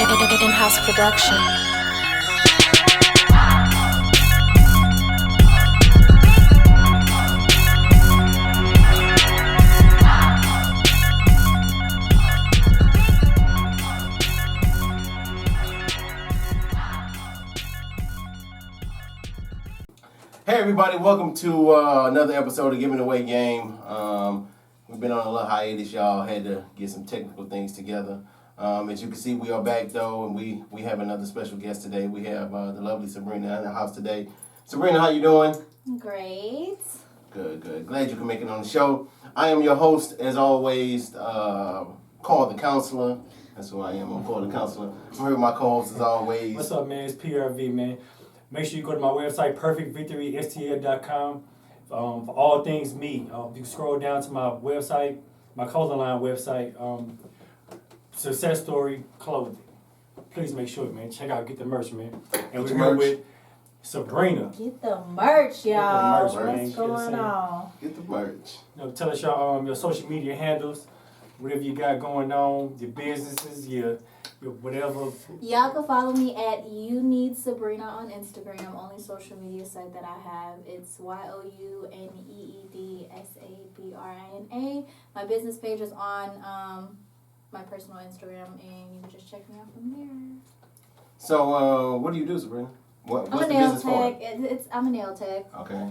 In-house production. Hey everybody, welcome to another episode of Giving Away Game. We've been on a little hiatus, y'all. Had to get some technical things together. As you can see, we are back though, and we have another special guest today. We have the lovely Sabrina in the house today. Sabrina, how you doing? Great. Good. Glad you can make it on the show. I am your host, as always, Call the Counselor. That's who I am. I'm Call the Counselor. I'm here with my co-host as always. What's up, man? It's PRV, man. Make sure you go to my website, perfectvictorystl.com, for all things me. You can scroll down to my website, my clothing line website, Success Story Clothing. Please make sure, man. Check out, get the merch, man. And we're here with Sabrina. Get the merch, y'all. Get the merch, man. What's going on? Get the merch. Tell us your social media handles, whatever you got going on, your businesses, your whatever. Y'all can follow me at You Need Sabrina on Instagram, only social media site that I have. It's YOUNEEDSABRINA. My business page is on my personal Instagram, and you can just check me out from there. So, what do you do, Sabrina? What's I'm the a nail business for? tech. I'm a nail tech. Okay.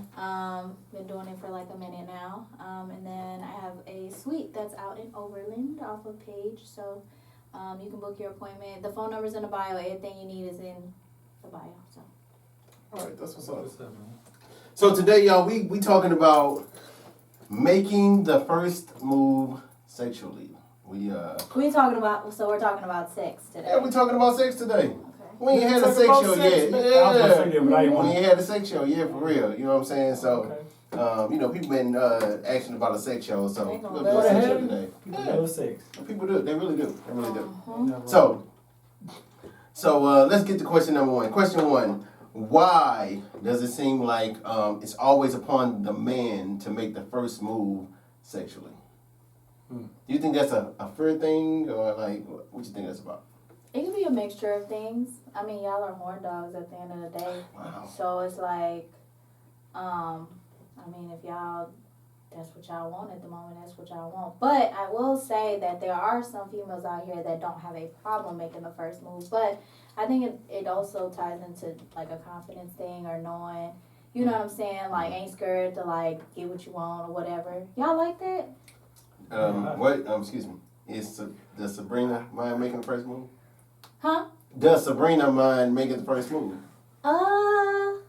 Been doing it for like a minute now. And then I have a suite that's out in Overland off of Page. So you can book your appointment. The phone number's in the bio. Everything you need is in the bio. So. All right, that's what's up. Man? So today, y'all, we talking about making the first move sexually. We're talking about sex today. we're talking about sex today. Okay. We ain't had a sex show yet. I was gonna say that, but I didn't We want ain't had a sex show yet, for real. You know what I'm saying? So, Okay. people been asking about a sex show, so They we'll gonna do a love sex it. show today. People love sex. People do. They really do. They really do. Uh-huh. So let's get to question number one. Question one: why does it seem like it's always upon the man to make the first move sexually? Do you think that's a fair thing, or like what you think that's about? It can be a mixture of things. I mean, y'all are horn dogs at the end of the day. Wow. So it's like, if y'all, that's what y'all want at the moment, that's what y'all want. But I will say that there are some females out here that don't have a problem making the first move. But I think it also ties into like a confidence thing or knowing, you know what I'm saying? Like, ain't scared to like get what you want or whatever. Y'all like that? Excuse me. Does Sabrina mind making the first move? Huh? Does Sabrina mind making the first move? I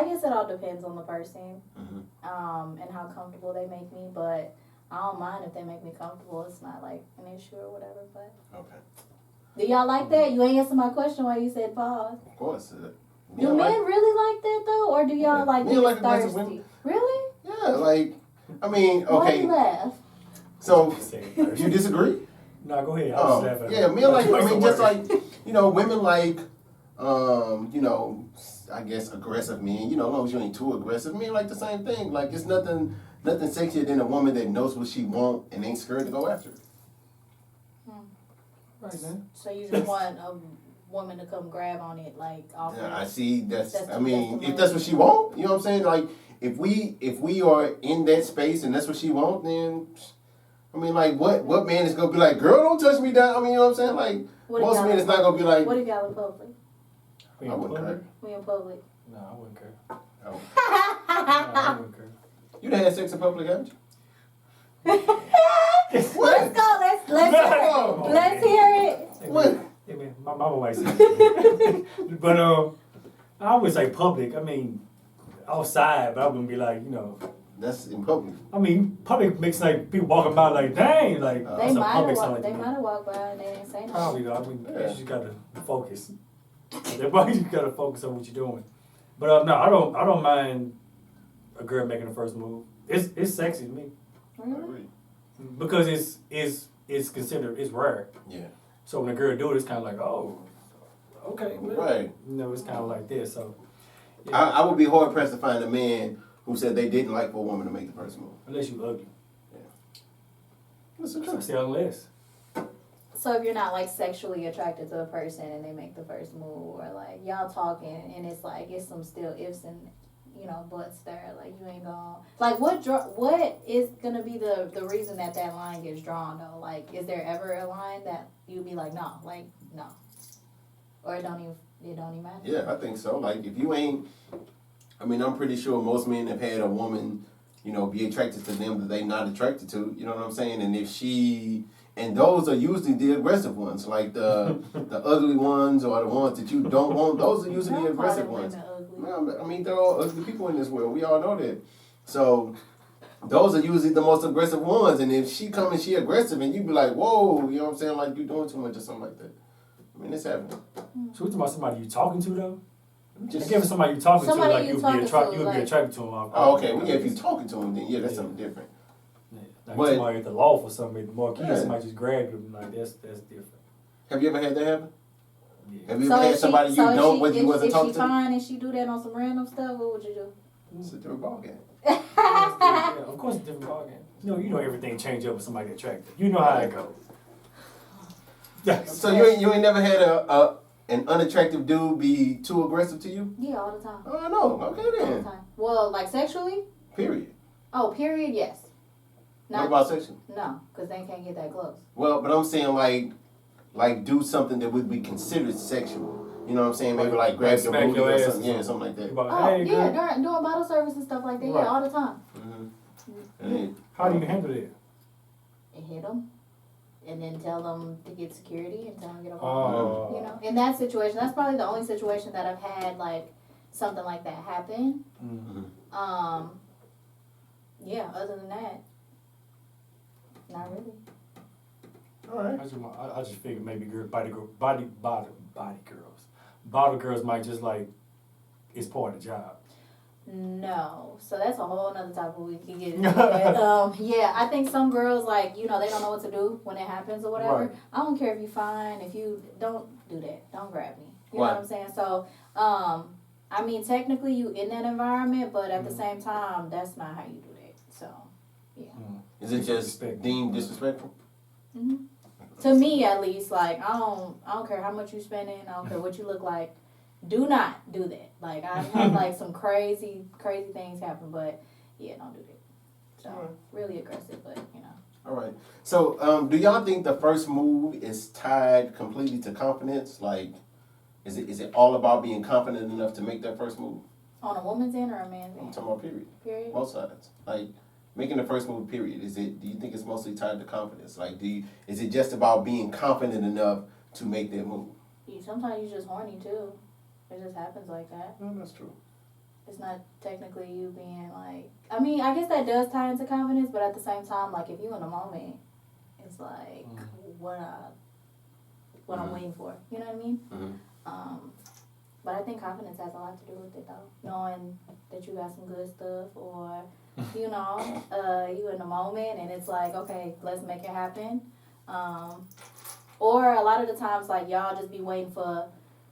guess it all depends on the person, Mm-hmm. and how comfortable they make me. But I don't mind if they make me comfortable. It's not like an issue or whatever. But Okay. do y'all like that? You ain't answer my question while you said pause. Of course. Do men really like that though, or do y'all like men being like a glass of thirsty? women. Really? Yeah, like, I mean, Why okay. you laugh? So, you disagree? No, go ahead. I was laughing. Yeah, men like, just like, women like, I guess aggressive men, as long as you ain't too aggressive, men like the same thing. Like, it's nothing sexier than a woman that knows what she wants and ain't scared to go after it. Right, man. So you just want a woman to come grab on it, like off. Yeah, I see. If that's that's what she want, you know what I'm saying? Like, if we are in that space and that's what she want, then, what man is gonna be like, girl, don't touch me down? You know what I'm saying? Like, most men is not gonna be like. What if y'all in public? We in public? We in public. No, I wouldn't care. Oh. No, I wouldn't care. You done had sex in public, haven't you? Let's go. Let's hear it. What? Yeah, man, my mama might say that. But I always say public. Outside, but I wouldn't be like, That's in public. public makes like people walking by like, dang, like They that's a might public have sound like to me. walked by and they didn't say nothing. Probably though. Yeah. You just gotta focus. Everybody just gotta focus on what you're doing. But no, I don't mind a girl making the first move. It's sexy to me Really? because it's considered it's rare. Yeah. So when a girl do it, it's kind of like, oh, okay, well, Right. it's kind of like this. So I would be hard pressed to find a man who said they didn't like for a woman to make the first move. unless you ugly. That's the I truth. say unless. So if you're not like sexually attracted to a person and they make the first move, or like y'all talking and it's like it's some still ifs and buts there, like you ain't gonna like what is gonna be the reason that line gets drawn though? Like, is there ever a line that you'd be like no, or it don't even matter? Yeah, I think so. Like if you ain't, I mean, I'm pretty sure most men have had a woman, be attracted to them that they not attracted to. You know what I'm saying? And if she, and those are usually the aggressive ones, like the ugly ones or the ones that you don't want. Those are usually the aggressive ones. Well, I mean, there are ugly people in this world. We all know that. So those are usually the most aggressive ones. And if she come and she aggressive, and you be like, whoa, you know what I'm saying? Like you doing too much or something like that. I mean, it's happening. So we talking about somebody you talking to though? Just give somebody you talking to, like you you'd talking be to, attracted to him. Oh, okay. Well, yeah, if you talking to him, then yeah, that's something different. Yeah. Like But- somebody at the loft or something, the more kids, Yeah. somebody just grab you, like that's different. Have you ever had that happen? Yeah. Have you ever had somebody you don't, but you wasn't talking If she to? fine and she do that on some random stuff, what would you do? It's a different ballgame. Yeah, of course, it's a different ballgame. You know everything change up with somebody attractive. You know how it goes. Yeah. So you ain't never had an unattractive dude be too aggressive to you? Yeah, all the time. Oh, no. Okay All the then. time. Well, like sexually? Period. Oh, period, yes. What about sexual? No, because they can't get that close. Well, but I'm saying like do something that would be considered sexual. You know what I'm saying? Maybe like grab your smack booty your or ass something. or Yeah, something like that. Oh, yeah, doing bottle service and stuff like that. Right. Yeah, all the time. Mm-hmm. How do you handle that? And hit them. And then tell them to get security and tell them to get a Oh. in that situation, that's probably the only situation that I've had like something like that happen. Mm-hmm. Yeah, other than that, not really. All right. I just figured maybe bottle girls might just like it's part of the job. No, so that's a whole nother topic we can get into. But, yeah, I think some girls like they don't know what to do when it happens or whatever. Right. I don't care if you fine, if you don't do that, don't grab me. You Why? know what I'm saying? So, I mean, technically you in that environment, but at the same time, that's not how you do that. So, yeah. Is it just deemed disrespectful? hmm To me, at least, like I don't care how much you spending. I don't care what you look like. Do not do that. Like I have like some crazy things happen, but yeah, don't do that. So really aggressive, but All right. So, do y'all think the first move is tied completely to confidence? Like, is it all about being confident enough to make that first move? On a woman's end or a man's I'm end? talking about period. Period. Both sides. Like, making the first move, period. Do you think it's mostly tied to confidence? Like, is it just about being confident enough to make that move? Sometimes you're just horny too. It just happens like that. No, that's true. It's not technically you being like. I mean, I guess that does tie into confidence, but at the same time, like if you in a moment, it's like what I'm waiting for. You know what I mean? Mm-hmm. But I think confidence has a lot to do with it though. Knowing that you got some good stuff, or you in the moment, and it's like, okay, let's make it happen. Or a lot of the times, like y'all just be waiting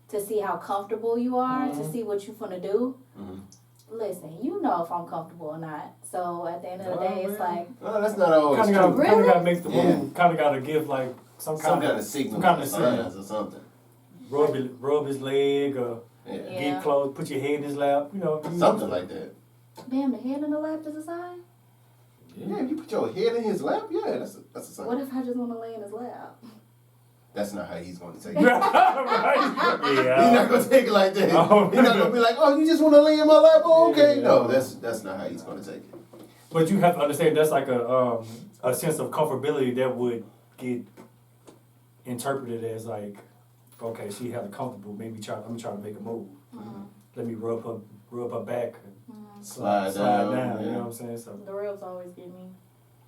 to see how comfortable you are, to see what you finna do. Mm-hmm. Listen, you know if I'm comfortable or not. So at the end of the day, it's like, No, that's not always Kind true. of got to make the move. Kind of got to give like some Some kind kind of signal, some kind of signs or something. rub his leg or Yeah. get close, put your head in his lap. Something like that. damn, the head in the lap is a sign? Yeah, if you put your head in his lap, yeah, that's a sign. What if I just want to lay in his lap? That's not how he's going to take it. Right? He's Yeah. not going to take it like that. Oh. He's not going to be like, oh, you just want to lay in my lap? Oh, okay. Yeah. No, that's not how he's going to take it. But you have to understand that's like a sense of comfortability that would get interpreted as like, okay, she had a comfortable. Maybe I'm trying to make a move. Let me rub her back and Slide down. down, You yeah. know what I'm saying? So The rubs always get me.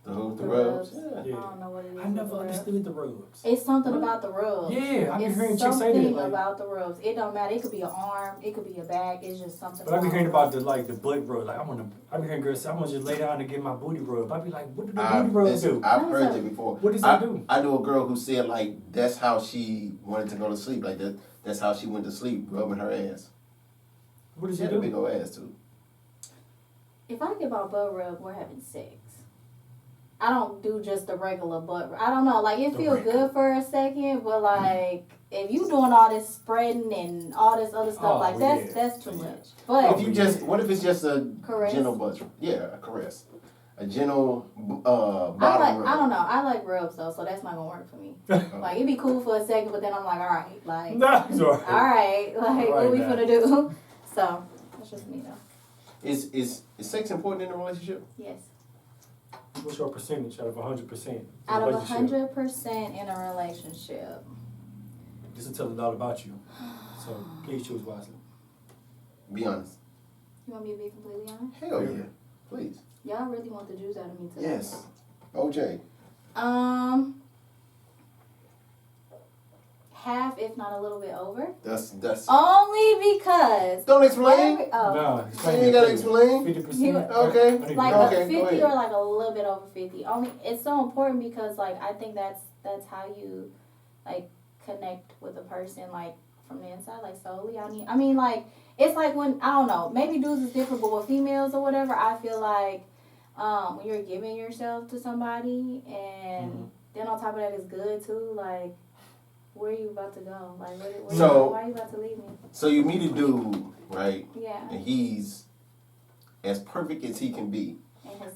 The who? The The rubs? rubs. Yeah. Yeah. I don't know what it is. I never with the rubs. understood the rubs. It's something about the rubs. Yeah, I be It's hearing chicks say that. something Like, about the rubs. It don't matter. It could be an arm. It could be a back. It's just something. but I be hearing about about the butt rub. Like I be hearing girls say, I want to just lay down and get my booty rub. I be like, what do the booty rub do? I've heard it before. What does that do? I knew a girl who said like that's how she wanted to go to sleep. Like that's how she went to sleep, rubbing her ass. What does She it had a big do? old ass too. If I get my butt rub, we're having sex. I don't do just the regular butt. I don't know. Like, it feels good for a second, but like, if you doing all this spreading and all this other stuff, like that's too much. But what if it's just a caress? gentle butt? Yeah, a caress, a gentle bottom rub. I don't know. I like rubs though, so that's not gonna work for me. Like, it'd be cool for a second, but then I'm like, all right, like, all right, like, what we finna do? So that's just me though. Is sex important in a relationship? Yes. What's your percentage out of 100%? Out of 100% in a relationship. This will tell a lot about you. So please choose wisely. Be honest. You want me to be completely honest? Hell yeah, please. Y'all really want the juice out of me today. Yes. OJ. Half, if not a little bit over. That's Only because. Don't explain. No, You ain't gotta explain. 50%. Okay. Like Okay, a 50 or like a little bit over 50. Only it's so important because like I think that's how you like connect with a person like from the inside, like solely. I mean like it's like when I don't know, maybe dudes is different, but with females or whatever, I feel like when you're giving yourself to somebody and then on top of that it's good too, like where are you about to go? Like why are you about to leave me? So you meet a dude, right? Yeah. And he's as perfect as he can be.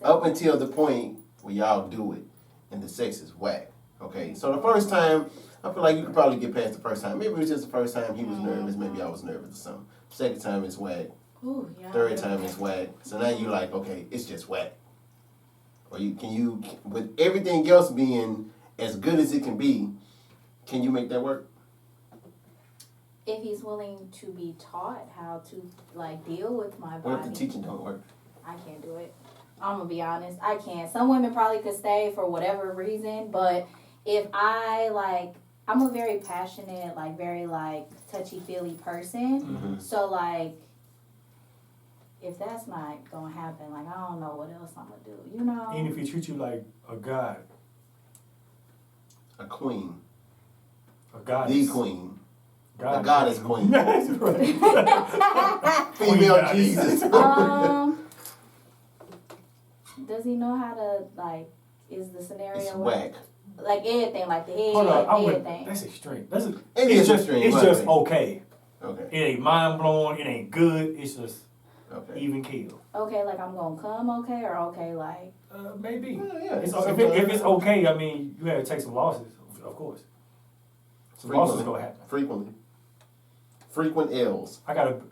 Up until the point where y'all do it and the sex is whack. Okay. So the first time, I feel like you could probably get past the first time. Maybe it was just the first time he was nervous, maybe I was nervous or something. Second time it's whack. Ooh, yeah, Third time it's whack. So now you're like, okay, it's just whack. Or can you with everything else being as good as it can be, can you make that work? If he's willing to be taught how to like deal with my body. What if the teaching don't work? I can't do it. I'm gonna be honest. I can't. Some women probably could stay for whatever reason, but if I'm a very passionate, like very like touchy-feely person. Mm-hmm. So like, if that's not gonna happen, like I don't know what else I'm gonna do. You know. Even if he treats you like a god. A queen. A goddess. The queen. God. The goddess queen. That's right. Female Jesus. Does he know how to like? Is the scenario It's whack. like everything, like the head, Hold on, everything? that's extreme. It's just okay. Okay. It ain't mind blowing. It ain't good. It's just even kill. Okay, like I'm gonna come, okay, or okay, like maybe. Yeah. If it's okay, I mean, you have to take some losses, of course. Some losses gonna happen. Frequent L's.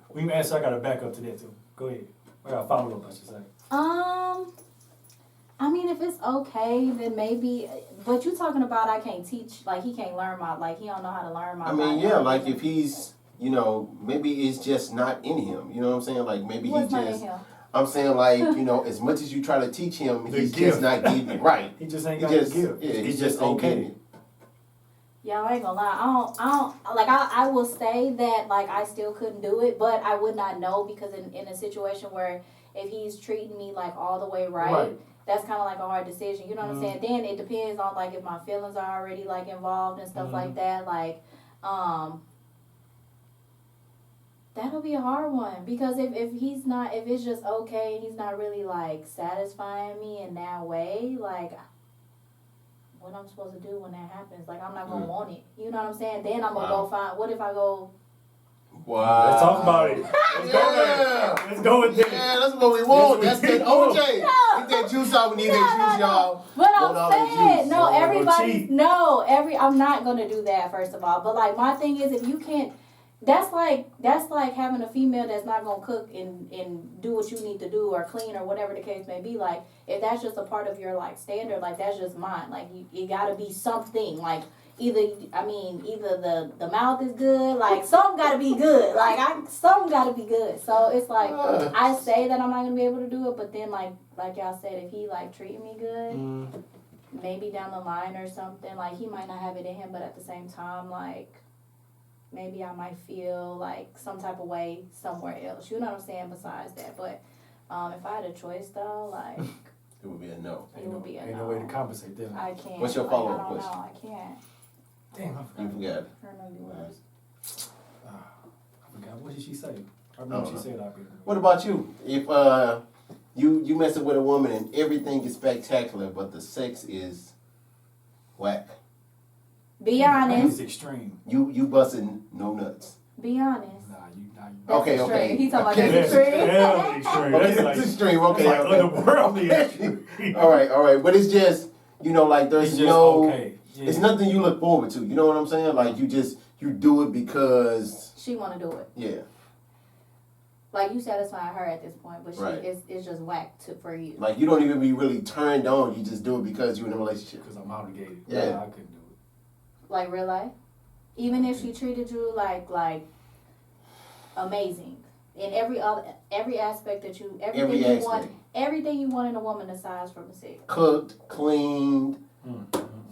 When you answer, I got to back up to that too. Go ahead. I got to follow up, I should say. I mean, if it's okay, then maybe. But you talking about I can't teach, like he can't learn my, like he don't know how to learn my. I mean, yeah, like if he's, maybe it's just not in him. You know what I'm saying? Like maybe What's he not just. in him? I'm saying like as much as you try to teach him, he's just not getting it right. He just ain't got to give. Yeah, he's just okay. Yeah, I ain't gonna lie. I will say that like I still couldn't do it, but I would not know because in a situation where if he's treating me like all the way right. That's kind of like a hard decision. You know what I'm saying? Then it depends on like if my feelings are already like involved and stuff like that. Like, that'll be a hard one because if it's just okay and he's not really like satisfying me in that way, like what I'm supposed to do when that happens? Like I'm not gonna want it. You know what I'm saying? Then I'm gonna go find. What if I go? Wow. Let's talk about it. Let's go with that. Yeah, that's what we want. That's that OJ. Get that juice out. We need that juice, y'all. But I'm saying, I'm not gonna do that first of all. But like my thing is, if you can't, that's like having a female that's not gonna cook and do what you need to do or clean or whatever the case may be. Like if that's just a part of your like standard, like that's just mine. Like you gotta be something like. Either the mouth is good, like something gotta be good, something gotta be good. So it's like I say that I'm not gonna be able to do it, but then like y'all said, if he like treating me good, maybe down the line or something, like he might not have it in him, but at the same time, like maybe I might feel like some type of way somewhere else. You know what I'm saying? Besides that, but if I had a choice though, like it would be a no. It would be a no. Ain't no way to compensate them. I can't. What's your follow-up question? I don't know. I can't. Damn, I forgot. You forgot. I remember words. I forgot. What did she say? I remember she said I'd be. What about you? If you messing with a woman and everything is spectacular, but the sex is whack. Be It's honest. extreme. You busting no nuts. Be honest. Nah, That's Okay, extreme. okay. He's talking about Okay. that's extreme. Hell extreme. Okay, That's that's like, extreme. Okay, that's like okay. otherworldly extreme. All right. But it's just, like there's It's just no, okay. Yeah. it's nothing you look forward to. You know what I'm saying? Like you do it because, She want to do it. yeah. Like you satisfying her at this point, but Right. it's just whack for you. Like you don't even be really turned on. You just do it because you're in a relationship. Because I'm obligated. Yeah. I couldn't do it. Like real life. Even if she treated you like amazing in every aspect that you everything you want in a woman aside from the sex. Cooked, cleaned,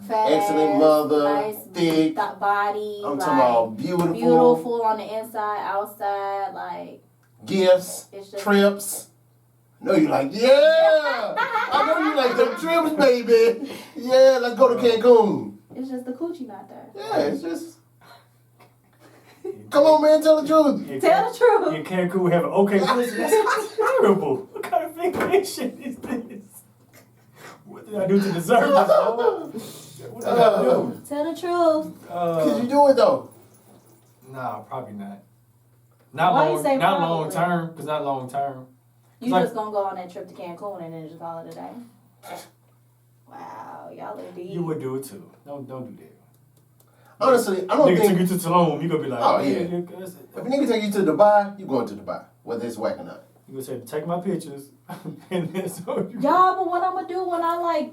Fat excellent ass, mother, nice thick. body. I'm like, talking about beautiful. beautiful on the inside, outside, like Gifts, it's just trips. No, you like, yeah. I know you like them trips, baby. Yeah, let's go to Cancun. it's just the coochie not there. Yeah, it's just. Come on, man, tell the truth. Tell the truth. In Cancun, we have an okay pussy. That's terrible. What kind of vacation is this? What did I do to deserve this, Lord? What did I do? Tell the truth. Could you do it though? Nah, probably not. Not Why you long. say Not probably? long term. Cause not long term. You Like- just gonna go on that trip to Cancun and then just call it a day? Wow, y'all are deep. You would do it too. Don't do that. Honestly, I don't Nigga think. took you to Tulum, you gonna be like, Oh, yeah. You If a nigga take you to Dubai, you going to Dubai, whether it's whack or not. gonna say, take my pictures, and then so you. Y'all, but what I'm gonna do when I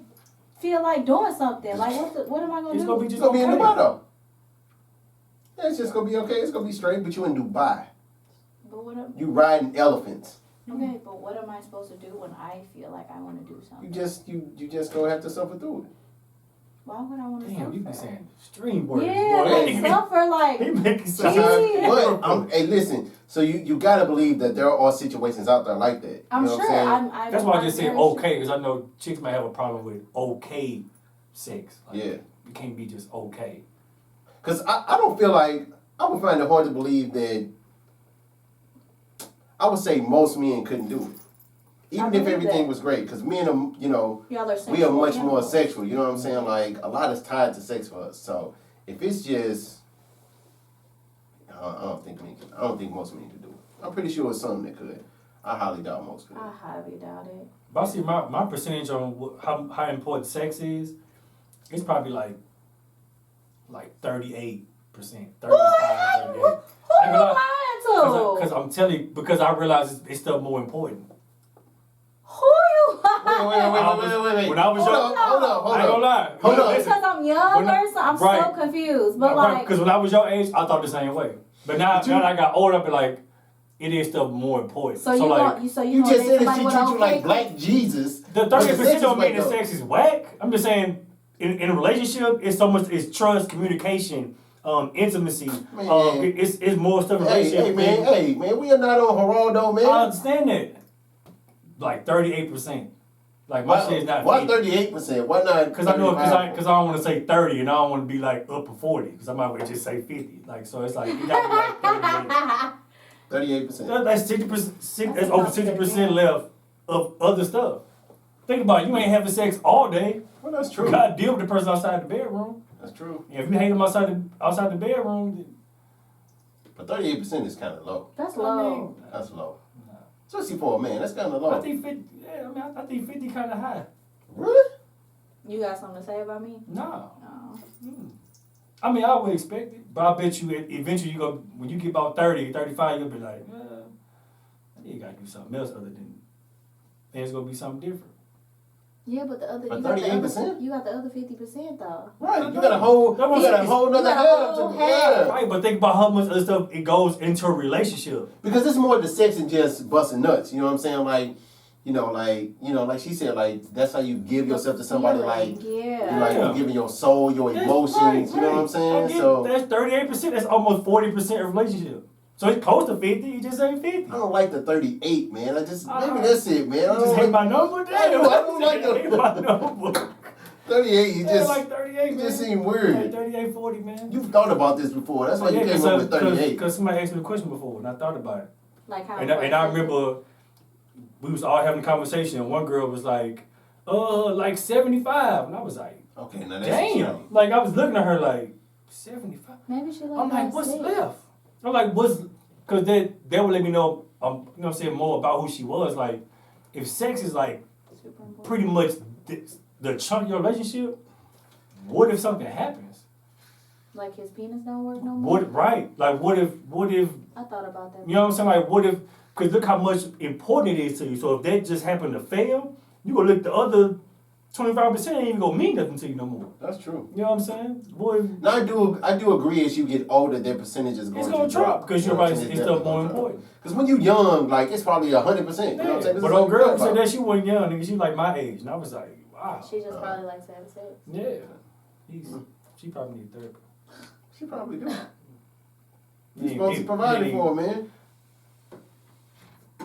feel like doing something? Like what am I gonna It's do? gonna be It's just gonna be in okay. Dubai though. Yeah, it's just gonna be okay. It's gonna be straight, but you in Dubai. But what am, You riding elephants. okay, but what am I supposed to do when I feel like I want to do something? You just gonna have to suffer through it. Why would I want to suffer? Damn, you be saying extreme words. Yeah, boy. like suffer like. He making sound. Jeez. But hey, listen. So you gotta believe that there are situations out there like that. I'm you know sure. What I'm saying? I'm That's why I just said very okay, because I know chicks might have a problem with okay sex. Like, Yeah. You can't be just okay. Cause I don't feel like I would find it hard to believe that. I would say most men couldn't do it, even if believe everything that. was great. Cause men are, Y'all are we are sexual much more animals. sexual. You know what I'm saying? Like a lot is tied to sex for us. So if it's just, I don't think most men could do it. I'm pretty sure it's something that could. I highly doubt most could. I highly doubt it. But I see my percentage on how important sex is, it's probably like 38%, 35, 38. Who you lying to? Because I'm telling you, because I realize it's stuff more important. Who you lying? Wait. When I was young, Hold I ain't up. gonna lie. Hold on. Listen, Because I'm younger, so I'm so Right. confused. But like, because when I was your age, I thought the same way. But now that I got older, I be like, it is stuff more important. so you like, want so You gonna just date said that somebody she treats with you like okay? black Jesus. the but sex 30% is don't mean whack, the though. sex is whack. I'm just saying, in a relationship, it's so much. It's trust, communication, intimacy. Man. It's more stuff in a relationship. Hey man, we are not on Geraldo, man. I understand that. Like 38%. Like my shit is not. Why 38%? Why not? Because I know, 35? because I don't want to say 30 and I don't want to be like up for 40 because I might well just say 50. Like, so it's like, you got to be like 38. 38%. That's 60%, that's over 60% left of other stuff. Think about it, you ain't having sex all day. Well, that's You true. gotta deal with the person outside the bedroom. That's true. And if you hate them outside the bedroom, then But 38% is kind of low. That's I low. mean, That's low. Especially for a man, that's kind of low. I think 50. Yeah, I mean, I think 50 kind of high. Really? You got something to say about me? No. No. I mean, I would expect it, but I bet you eventually you go when you get about 30, 35, you'll be like, I think you gotta do something else other than. Then it's gonna be something different. Yeah, but the other But you got the 38%? other, you got the other 50% though. Right. You got a whole nother half to yeah. Right, but think about how much other stuff it goes into a relationship. Because it's more the sex than just busting nuts. You know what I'm saying? Like she said, like that's how you give yourself to somebody. Like yeah. you're giving your soul, your emotions. Right, You know what I'm saying? I get So that's 38%. That's almost 40% of relationship. So it's close to 50. You just ain't 50. I don't like the 38, man. Maybe Uh-huh. that's it, man. You I just don't hate like my number. Damn. I don't like the- hate my number. 38. You Yeah, just like 38, you man. just seem Like weird. 38, 40, man. You've thought about this before. That's why you came up with 38. Because somebody asked me the question before, and I thought about it. Like how And I remember we was all having a conversation, and one girl was like 75, and I was like, Okay, now that's damn. extreme. Like I was looking at her like 75. Maybe she I'm like, what's sick. left? I'm like, because they would let me know, you know what I'm saying, more about who she was. Like, if sex is like Super important. pretty much the chunk of your relationship, what if something happens? Like his penis don't work no more. Like, what if, I thought about that. you know what I'm saying? Like, what if, because look how much important it is to you. So if that just happened to fail, you gonna look the other 25% ain't even gonna mean nothing to you no more. That's true. You know what I'm saying? Boy, Now I do agree as you get older, their percentage is it's going gonna to drop because you're right. It's It's definitely stuff more gonna drop. important. Because when you young, like it's probably 100%. You know what I'm saying? This But is old what girl you said about. that she wasn't young, nigga. She like my age, and I was like, wow. She just probably likes to have sex. Yeah. She probably need therapy. She probably do. You You're supposed to provide it for her, man.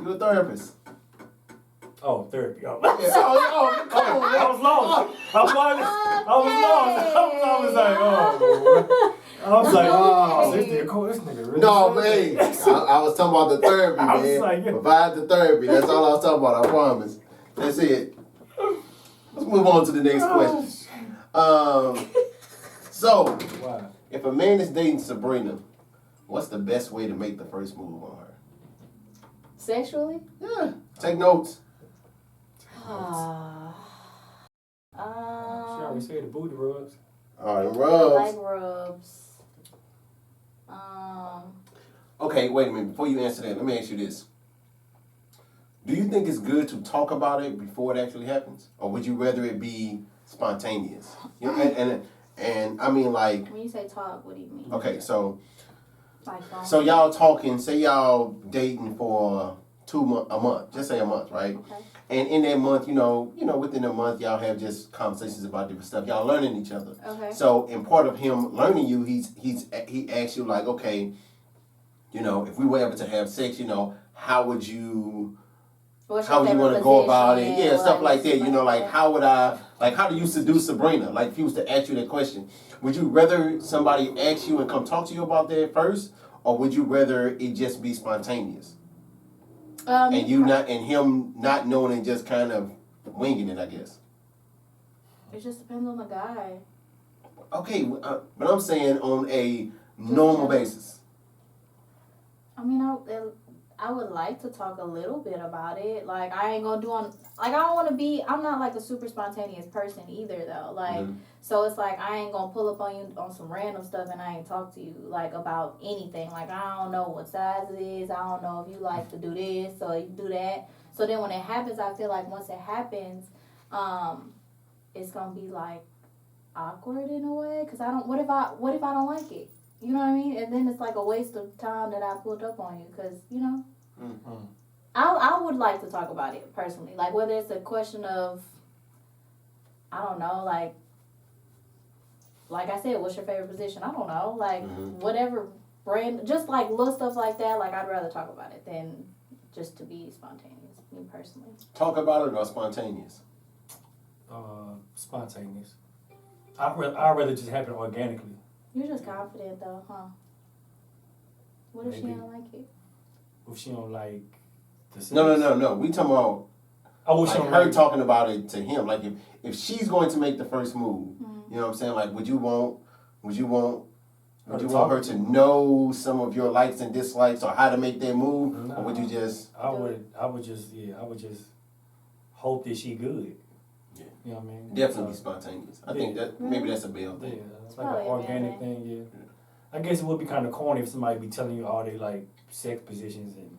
You're a therapist. Oh, therapy. Oh. Yeah. Oh, come on, man. I was lost. I was lost. I was like, oh. I was like, oh, this nigga really. No, said man. that. I was talking about the therapy, I was man. like, yeah. Provide the therapy. That's all I was talking about. I promise. That's it. Let's move on to the next question. So, Why? if a man is dating Sabrina, what's the best way to make the first move on her? Sexually? Yeah. Take notes. She already said the booty rubs. All right, I rubs. like rubs. Okay, wait a minute. Before you answer that, let me ask you this. Do you think it's good to talk about it before it actually happens? Or would you rather it be spontaneous? You know, and I mean like, When you say talk, what do you mean? okay, so Like phone? so y'all talking, say y'all dating for a month, just say a month, right? Okay. And in that month, you know, within a month, y'all have just conversations about different stuff. Y'all learning each other. Okay. So, in part of him learning you, he asks you like, okay, you know, if we were ever to have sex, you know, how would you want to go about it? Yeah, stuff like that. You know, like how do you seduce Sabrina? Like if he was to ask you that question, would you rather somebody ask you and come talk to you about that first, or would you rather it just be spontaneous? And him not knowing and just kind of winging it, I guess. It just depends on the guy. Okay, but I'm saying on a normal basis. I mean, I would like to talk a little bit about it. Like, I ain't gonna I don't want to be, I'm not like a super spontaneous person either though. Like, so it's like, I ain't gonna pull up on you on some random stuff and I ain't talk to you like about anything. Like, I don't know what size it is. I don't know if you like to do this or you do that. So then when it happens, I feel like once it happens, it's gonna be like awkward in a way. Cause what if I don't like it? You know what I mean? And then it's like a waste of time that I pulled up on you because, you know, I would like to talk about it personally. Like whether it's a question of, I don't know, like I said, what's your favorite position? I don't know. Like whatever brand, just like little stuff like that. Like I'd rather talk about it than just to be spontaneous, me personally. Talk about it or spontaneous? Spontaneous. I'd rather just happen organically. You're just confident though, huh? What if she Maybe. don't like it? If she don't like the sex. No. We talking about She like don't her like talking about it to him. Like if she's going to make the first move, you know what I'm saying? Like would you want her to know some of your likes and dislikes or how to make that move, or would you just? I would just hope that she good. Yeah. You know what I mean? Definitely spontaneous. I think that maybe that's a Bill Yeah, thing. it's like an organic thing. Yeah. I guess it would be kind of corny if somebody be telling you all they like sex positions and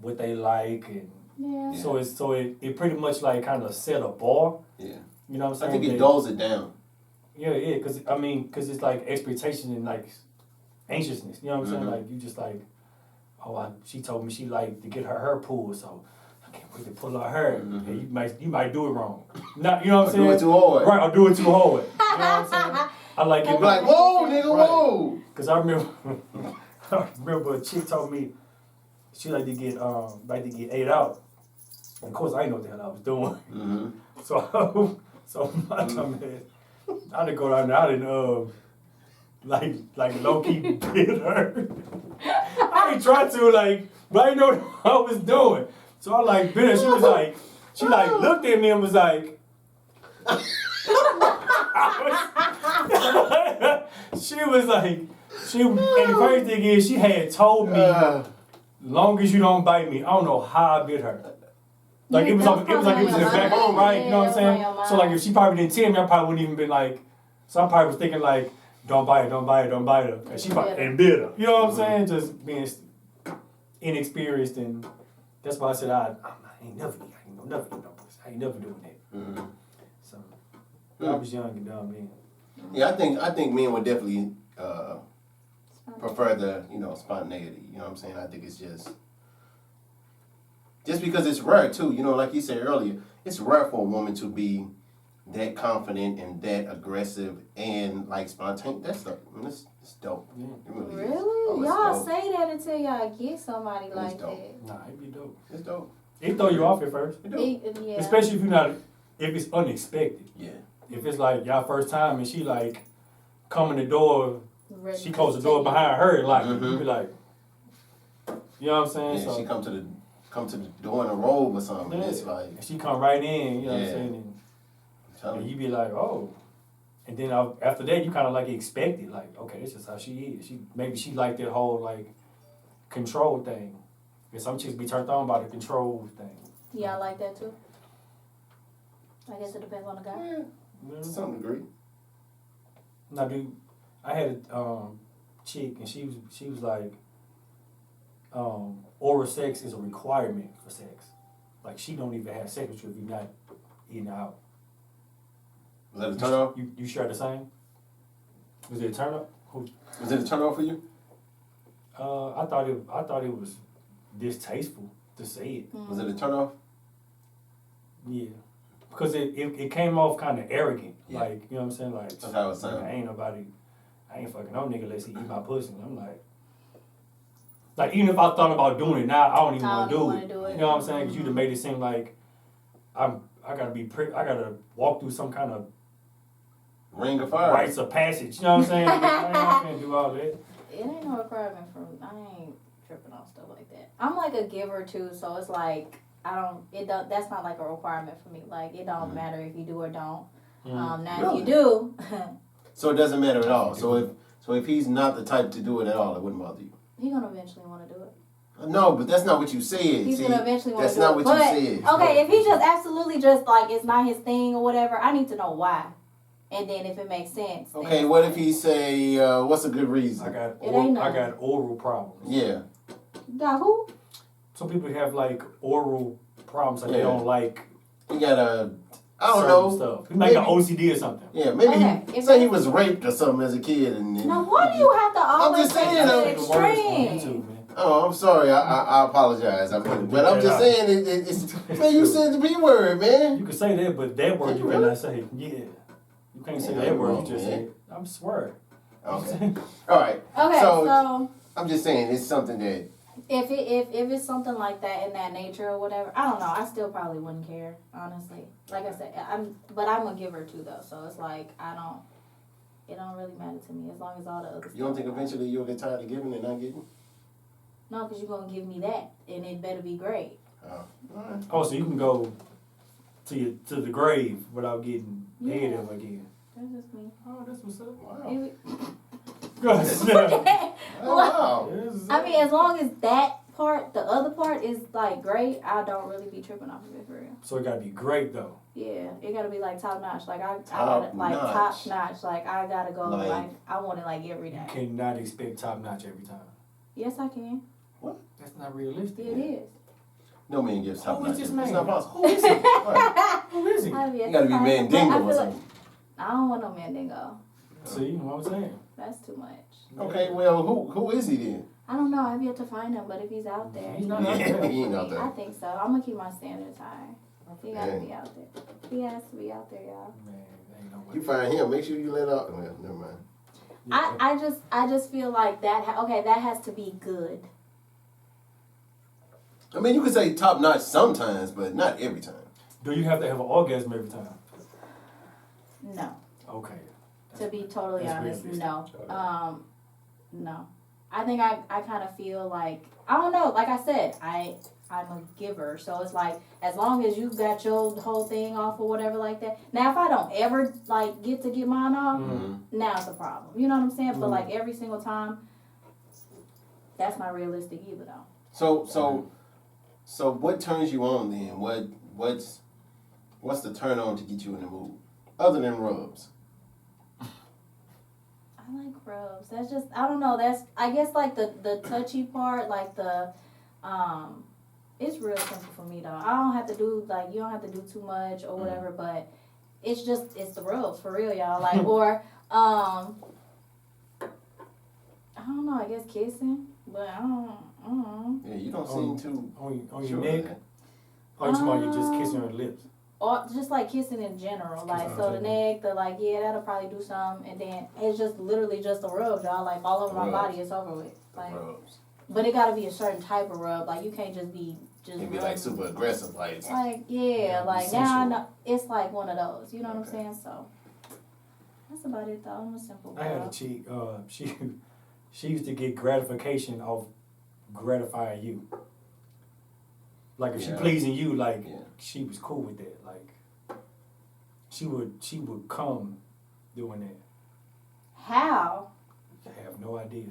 what they like, and Yeah. so it pretty much like kind of set a bar. Yeah. You know what I'm saying? I think it dulls it down. Yeah, because it's like expectation and like anxiousness. You know what I'm saying? Like you just like, she told me she like to get her hair pulled, so I can't wait to pull out her. And you might do it wrong. Not, you know what I'm saying? Do it too hard. Right, or do it too hard. You know what I'm saying? I like it. Be like, whoa, nigga, whoa. Because I remember a chick told me she like to get ate out. And of course, I didn't know what the hell I was doing. So my time is, I didn't go down there. I didn't like low key bit her. I ain't tried to but I didn't know what I was doing. So I like bit her. She was like, she like looked at me and was like, she was like, and the crazy thing is, she had told me, long as you don't bite me. I don't know how I bit her. Like Yeah, it was that like it was like it was in the was back, on your right? mind. You know what I'm Yeah, that was saying? on your So like mind. if she probably didn't tell me, I probably wouldn't even been like. So I probably was thinking like, don't bite her, don't bite her, don't bite her, and she probably and bit her. You know what I'm saying? Just being inexperienced, and that's why I said I ain't never eat no pussy. I ain't never doing that. Mm-hmm. So I was young and dumb then. Yeah, I think men would definitely prefer the spontaneity. You know what I'm saying? I think it's just because it's rare too. You know, like you said earlier, it's rare for a woman to be that confident and that aggressive and like spontaneous. That's it's dope. Yeah. It really, is. Really? Oh, it's Y'all dope. say that until y'all get somebody It's like dope. that. Nah, it'd be dope. It's dope. It throw you off at first, It dope. Yeah. especially if it's unexpected. Yeah. If it's like y'all first time and she like come in the door, Ready she to closed the door take behind her, like Mhm. you be like, you know what I'm saying? Yeah, So she come to the door in a robe or something. And yeah. it's like, and she come right in, you know what I'm Yeah. saying? I'm telling And you. you be like, oh. And then after that, you kind of like expect it, like, okay, this is how she is. Maybe she like that whole like control thing. And some chicks be turned on by the control thing. Y'all like that too? I guess it depends on the guy. Yeah, You know? to some degree. Now, dude, I had a chick, and she was like, oral sex is a requirement for sex. Like she don't even have sex with you if you're not eating out. Was that a turn off? You share the same? Was it a turn up? Was it a turn off for you? I thought it was distasteful to say it. Was it a turn off? Yeah, because it came off kind of arrogant. Yeah. Like you know what I'm saying? Like That's how it sounded. I ain't fucking no nigga unless he eat my pussy. And I'm like even if I thought about doing it now, I don't even want to do it. You know what I'm saying? Because you done made it seem like I gotta walk through some kind of Ring of fire. rites of passage. You know what I'm saying? I can't do all that. It ain't no requirement from. I ain't tripping on stuff like that. I'm like a giver too, so it's like that's not like a requirement for me. Like it don't matter if you do or don't. Now Really? if you do, So it doesn't matter at all. So if he's not the type to do it at all, it wouldn't bother you. he gonna eventually want to do it. No, but that's not what you said. He's gonna eventually want That's to do not it. what But you said. okay, if he just absolutely just like it's not his thing or whatever, I need to know why. And then if it makes sense. then Okay, it's what fine. if he say, what's a good reason? I ain't got oral problems. Yeah. Got who? Some people have like oral problems, like they Yeah. don't like He got a, I don't certain know. stuff. He might got OCD or something. Yeah, maybe Okay, he if say he it's- was raped or something as a kid. And Now why do you have to always just take saying, it to though. the The words on extreme? YouTube, man. Oh, I'm sorry. I apologize. But I'm just saying, it's man, you said the B word, man. You can say that, but that word you Really? cannot say. Yeah. You can't say Yeah, that word, wrong, you just man. say, I'm swear. Okay. All right. Okay, So- so I'm just saying, it's something that. if it's something like that in that nature or whatever, I don't know. I still probably wouldn't care, honestly. Like I said, I'm a giver too though, so it's like it don't really matter to me as long as all the other. You don't stuff think eventually you'll get tired of giving and not getting? No, because you're gonna give me that, and it better be great. Oh. All right. Oh, so you can go to the grave without getting head Yeah. ever again. That's just me. Oh, that's what's up. Wow. Maybe- Good. Oh, wow. I mean, as long as that part, the other part is like great, I don't really be tripping off of it for real. So it gotta be great though. Yeah, it gotta be like top notch. Like I Top gotta like notch. top notch. Like I gotta go Like- like I want it like every You day. cannot expect top notch every time. Yes, I can. That's not realistic. It is. No man gives top Who is notch. this It's man? not possible. Who is he? Right. Who is he? I've yet You gotta to be find it, but Mandingo I or feel like something. I don't want no Mandingo. See what I'm saying? That's too much. Okay, well, who is he then? I don't know. I've yet to find him, but if he's out there, He's not out there. He ain't out I there. think so. I'm gonna keep my standards high. He gotta Yeah. be out there. He has to be out there, y'all. Man, ain't no way. You find him, make sure you let out. Well, never mind. I just feel like that. That has to be good. I mean, you can say top notch sometimes, but not every time. Do you have to have an orgasm every time? No. Okay. To be totally that's honest, realistic. no. No. I think I kind of feel like, I don't know, like I said, I'm a giver. So it's like, as long as you got your whole thing off or whatever like that. Now, if I don't ever like get mine off, now it's a problem. You know what I'm saying? But like every single time, that's not realistic either, though. So what turns you on then? What's the turn on to get you in the mood, other than rubs? I like rubs. That's just, I don't know. That's, I guess, like the touchy part, like it's real simple for me though. I don't have to do, like, you don't have to do too much or whatever, but it's the rubs for real, y'all. Like, or I don't know. I guess kissing, but I don't. Yeah, you don't seem too on sure your neck. Or you talking about you just kissing her lips? Or just like kissing in general, like so the neck, the like that'll probably do something, and then it's just literally just a rub, y'all. Like all over my body, it's over with. Like, rubs. but it gotta be a certain type of rub. Like you can't just be just. It'd be like super aggressive, like. Like like now I know it's like one of those. You know what I'm saying? So that's about it though. I'm a simple girl. I had a chick. She used to get gratification of gratifying you. Like if she pleasing you, like she was cool with that. Like she would come doing that. How? I have no idea.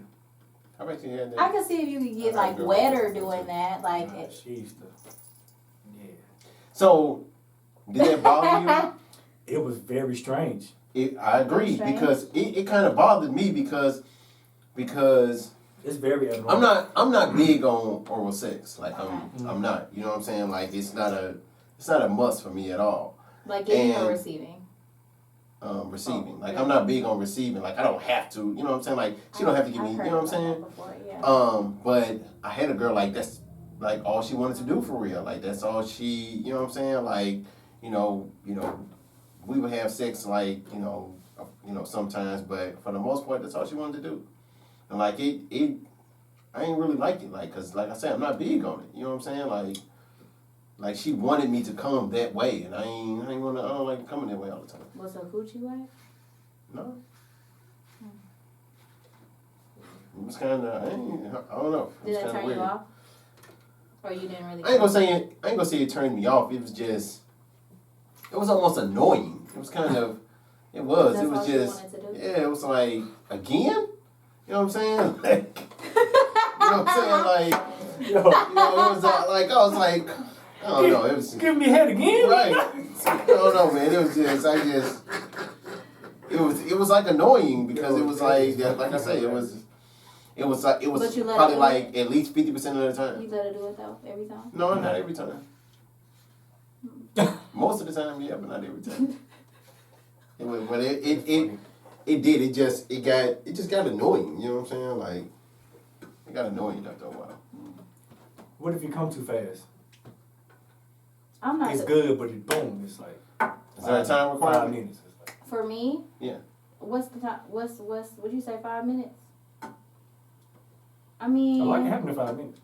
I bet you had that. I could see if you could get like wetter doing that. Like She used to. Yeah. So did that bother you? It was very strange. I agree because it kind of bothered me because it's very abnormal. I'm not big on oral sex. Like I'm not. You know what I'm saying? Like it's not a must for me at all. Like giving or receiving. Receiving. Like I'm not big on receiving. Like I don't have to. You know what I'm saying? Like she don't have to give me. You know what I'm saying? Before, But I had a girl like that's like all she wanted to do for real. Like that's all she. You know what I'm saying? Like you know we would have sex like you know sometimes, but for the most part that's all she wanted to do. And like I ain't really like it, like, cause like I said, I'm not big on it. You know what I'm saying? Like she wanted me to come that way, and I don't like coming that way all the time. Was her coochie wet? No. It was kind of, I don't know. Did that turn you off? Or you didn't really? I ain't gonna say it turned me off. It was just, it was almost annoying. It was kind of, it was just, yeah. It was like again. You know what I'm saying? Like, you know what I'm saying? Like, it was like, I was like, I don't know. It was give me head again, right? I don't know, man. It was just, it was like annoying because it was like I say, it was probably like at least 50% of the time. You let her do it though every time? No, not every time. Most of the time, yeah, but not every time. But it did. It just got annoying. You know what I'm saying? Like, it got annoying after a while. What if you come too fast? I'm not. It's good, but boom, it's like. Is there a time requirement? 5 minutes. For me? Yeah. What's the time? Would you say 5 minutes? I mean. I like it happen in 5 minutes.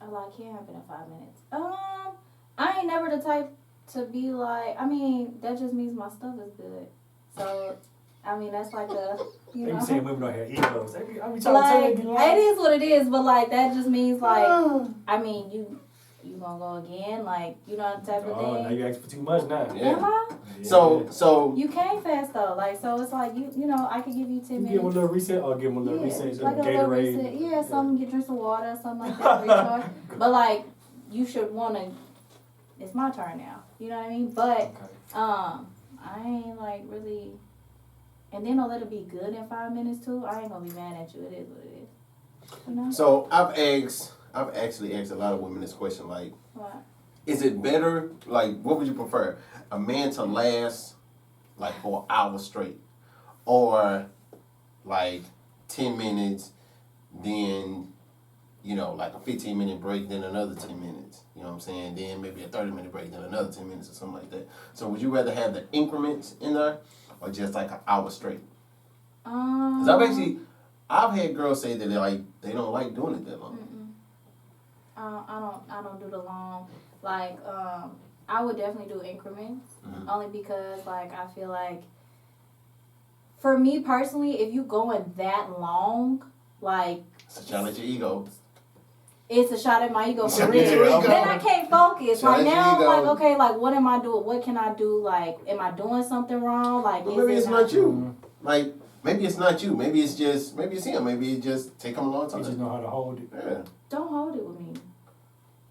A lot can happen in 5 minutes. I ain't never the type to be like. I mean, that just means my stuff is good. So. I mean, that's like a, you know. They be saying women don't have egos. I be trying like, to tell you. It is what it is, but like, that just means like, I mean, you gonna go again? Like, you know, that type of thing? Now you ask for too much now. Yeah. Am I? Yeah. So. You came fast though, like, so it's like, you know, I could give you 10 minutes. Give them a little reset or give them a little reset. Like a little reset. Yeah, something, get drink some water, something like that, recharge. But like, you should wanna, it's my turn now. You know what I mean? But, I ain't like really. And then don't let it be good in 5 minutes too. I ain't gonna be mad at you. It is what it is. You know? So I've actually asked a lot of women this question, like, What? is it better, like, what would you prefer? A man to last, like, for an hour straight? Or, like, 10 minutes, then, like a 15-minute break, then another 10 minutes. You know what I'm saying? Then maybe a 30-minute break, then another 10 minutes or something like that. So would you rather have the increments in there? Or just like an hour straight? Because I've had girls say that they don't like doing it that long. I don't do the long. Like, I would definitely do increments. Only because like I feel like, for me personally, if you going that long, like, It's a challenge your ego. it's a shot at my ego for Shot at real. your ego. Then I can't focus. Shot Like at your now, I'm ego. like, okay, like what am I doing? What can I do? Like, am I doing something wrong? Like, Well, is maybe it it's not you. Like, maybe it's not you. Maybe it's him. Maybe it just take him a long You just time. know how to hold it. Yeah. Don't hold it with me.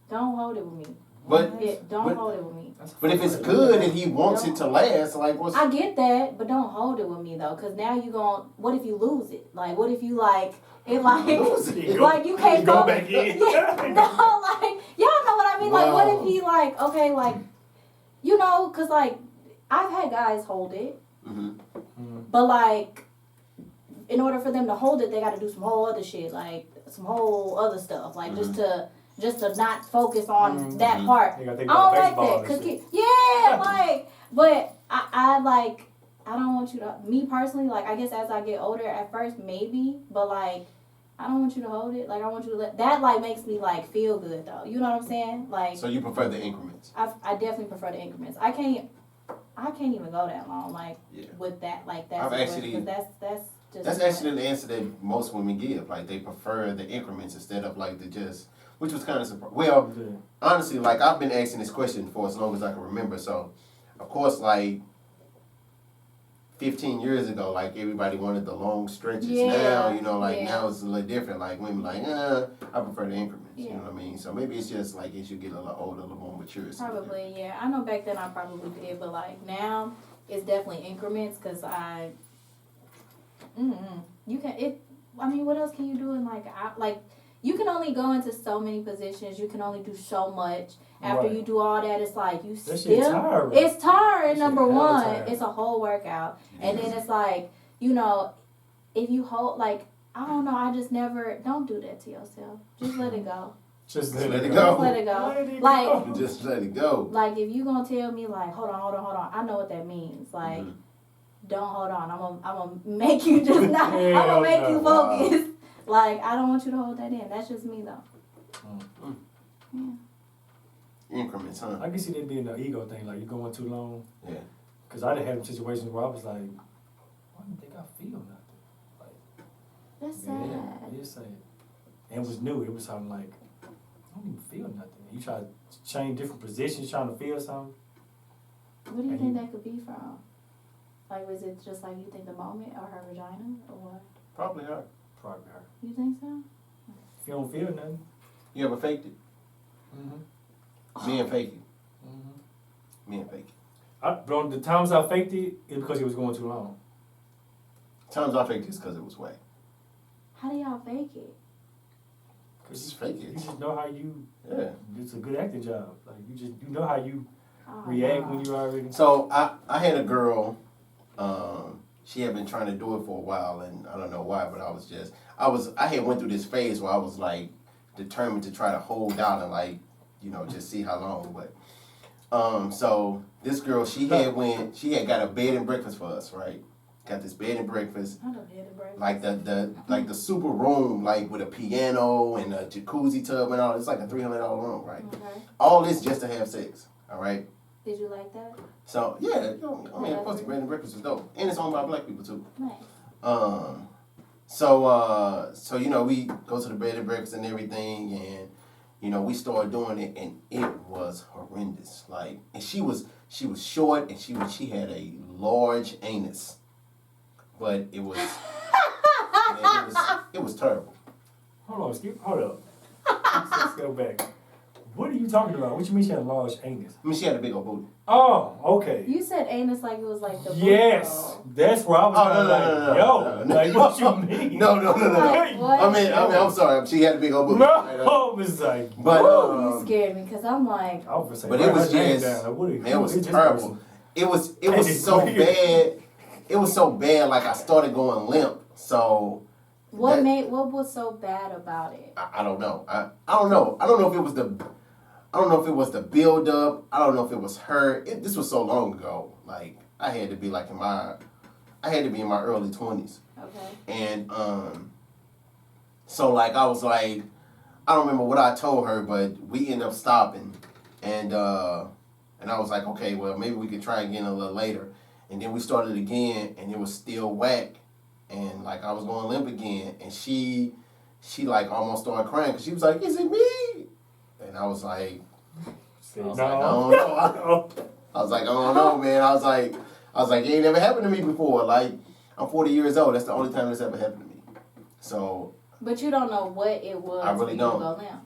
Don't hold it with me. But Don't hold it with me. but if it's good and he wants it to last, like what's I get that, but don't hold it with me though, cause now you gon' what if you lose it? Like, what if you like it like Lose it. like you can't go focus- back in. Yeah, no, like y'all know what I mean. Like, what if he like okay, like you know, cause like I've had guys hold it, but like in order for them to hold it, they got to do some whole other shit, like some whole other stuff, like just to not focus on that part. You gotta think I don't about like baseball that, and cause shit. yeah, like, but I like, I don't want you to, me personally, like, I guess as I get older, at first maybe, but like, I don't want you to hold it. Like, I want you to let that like makes me like feel good though. You know what I'm saying? Like, So you prefer the increments? I definitely prefer the increments. I can't even go that long, like with that, like that. I've actually- because that's just That's actually the answer that most women give. Like they prefer the increments instead of like the just, which was kind of surprising. Well, honestly, like I've been asking this question for as long as I can remember. So, of course, like 15 years ago, like everybody wanted the long stretches. Now, you know, like now it's a little different. Like women like, I prefer the increments. You know what I mean? So maybe it's just like as you get a little older, a little more mature. probably, yeah. I know back then I probably did, but like now it's definitely increments because you can it. I mean, what else can you do in like you can only go into so many positions. You can only do so much. After you do all that, it's like you That shit still. tiring. It's tiring. Number hella one, tiring. it's a whole workout, and then it's like you know, if you hold like I don't know, I just never don't do that to yourself. Just let it go. Just let it Just go. let it go. Let it Like go. Just let it go. like if you gonna tell me like hold on, I know what that means. Like don't hold on. I'm gonna make you just not. I'm gonna make you focus. Like I don't want you to hold that in. That's just me though. Increments, huh? I can see that being the ego thing, like you going too long. Yeah. Cause I done had situations where I was like, I don't think I feel nothing. Like, That's sad. it's sad. And it was new. It was something like, I don't even feel nothing. You try to change different positions, trying to feel something. What do you think that could be from? Like was it just like you think the moment or her vagina or what? Probably her. Probably her. You think so? If you don't feel nothing. You ever faked it? Men fake it. Men fake it. But on the times I faked it, it's because it was going too long. Times I faked it is because it was whack. How do y'all fake it? Just fake You it. just know how you. Yeah. It's a good acting job. Like you know how you Oh, react no. when you already. So I had a girl, she had been trying to do it for a while and I don't know why, but I had went through this phase where I was like determined to try to hold down and like, you know, just see how long. But so this girl, she had got a bed and breakfast for us, right? Got this bed and breakfast. I don't need a break. Like the super room, like with a piano and a jacuzzi tub and all. It's like a $300 room, right? Okay. All this just to have sex, all right? Did you like that? So yeah, I mean, of course, the bed and breakfast is dope, and it's owned by black people too. Nice. So you know, we go to the bed and breakfast and everything, and you know, we started doing it, and it was horrendous. Like, and she was short, and she had a large anus, but it was it was terrible. Hold up. Let's go back. What are you talking about? What you mean she had a large anus? I mean, she had a big old booty. Oh, okay. You said anus like it was like the Yes, booty that's where I was no, like, like what you mean? No. Like, what? I mean, I'm sorry. She had a big old booty. No, I was like, But Woo, you scared me because I'm like, I was gonna say, but it was write her name just, down. Like, man, it who was is this terrible. person? It was It's so weird. bad. It was so bad. Like I started going limp. So what was so bad about it? I don't know. I don't know. I don't know if it was the build up. I don't know if it was her. This was so long ago. Like I had to be like in my early 20s. Okay. And so like I was like, I don't remember what I told her, but we ended up stopping, and I was like, okay, well maybe we could try again a little later, and then we started again, and it was still whack, and like I was going limp again, and she she like almost started crying because she was like, "Is it me?" And I was like, I don't know. I was like, I don't know, man. I was like, it ain't never happened to me before. Like, I'm 40 years old. That's the only time this ever happened to me. So. But you don't know what it was. I really don't. Go now.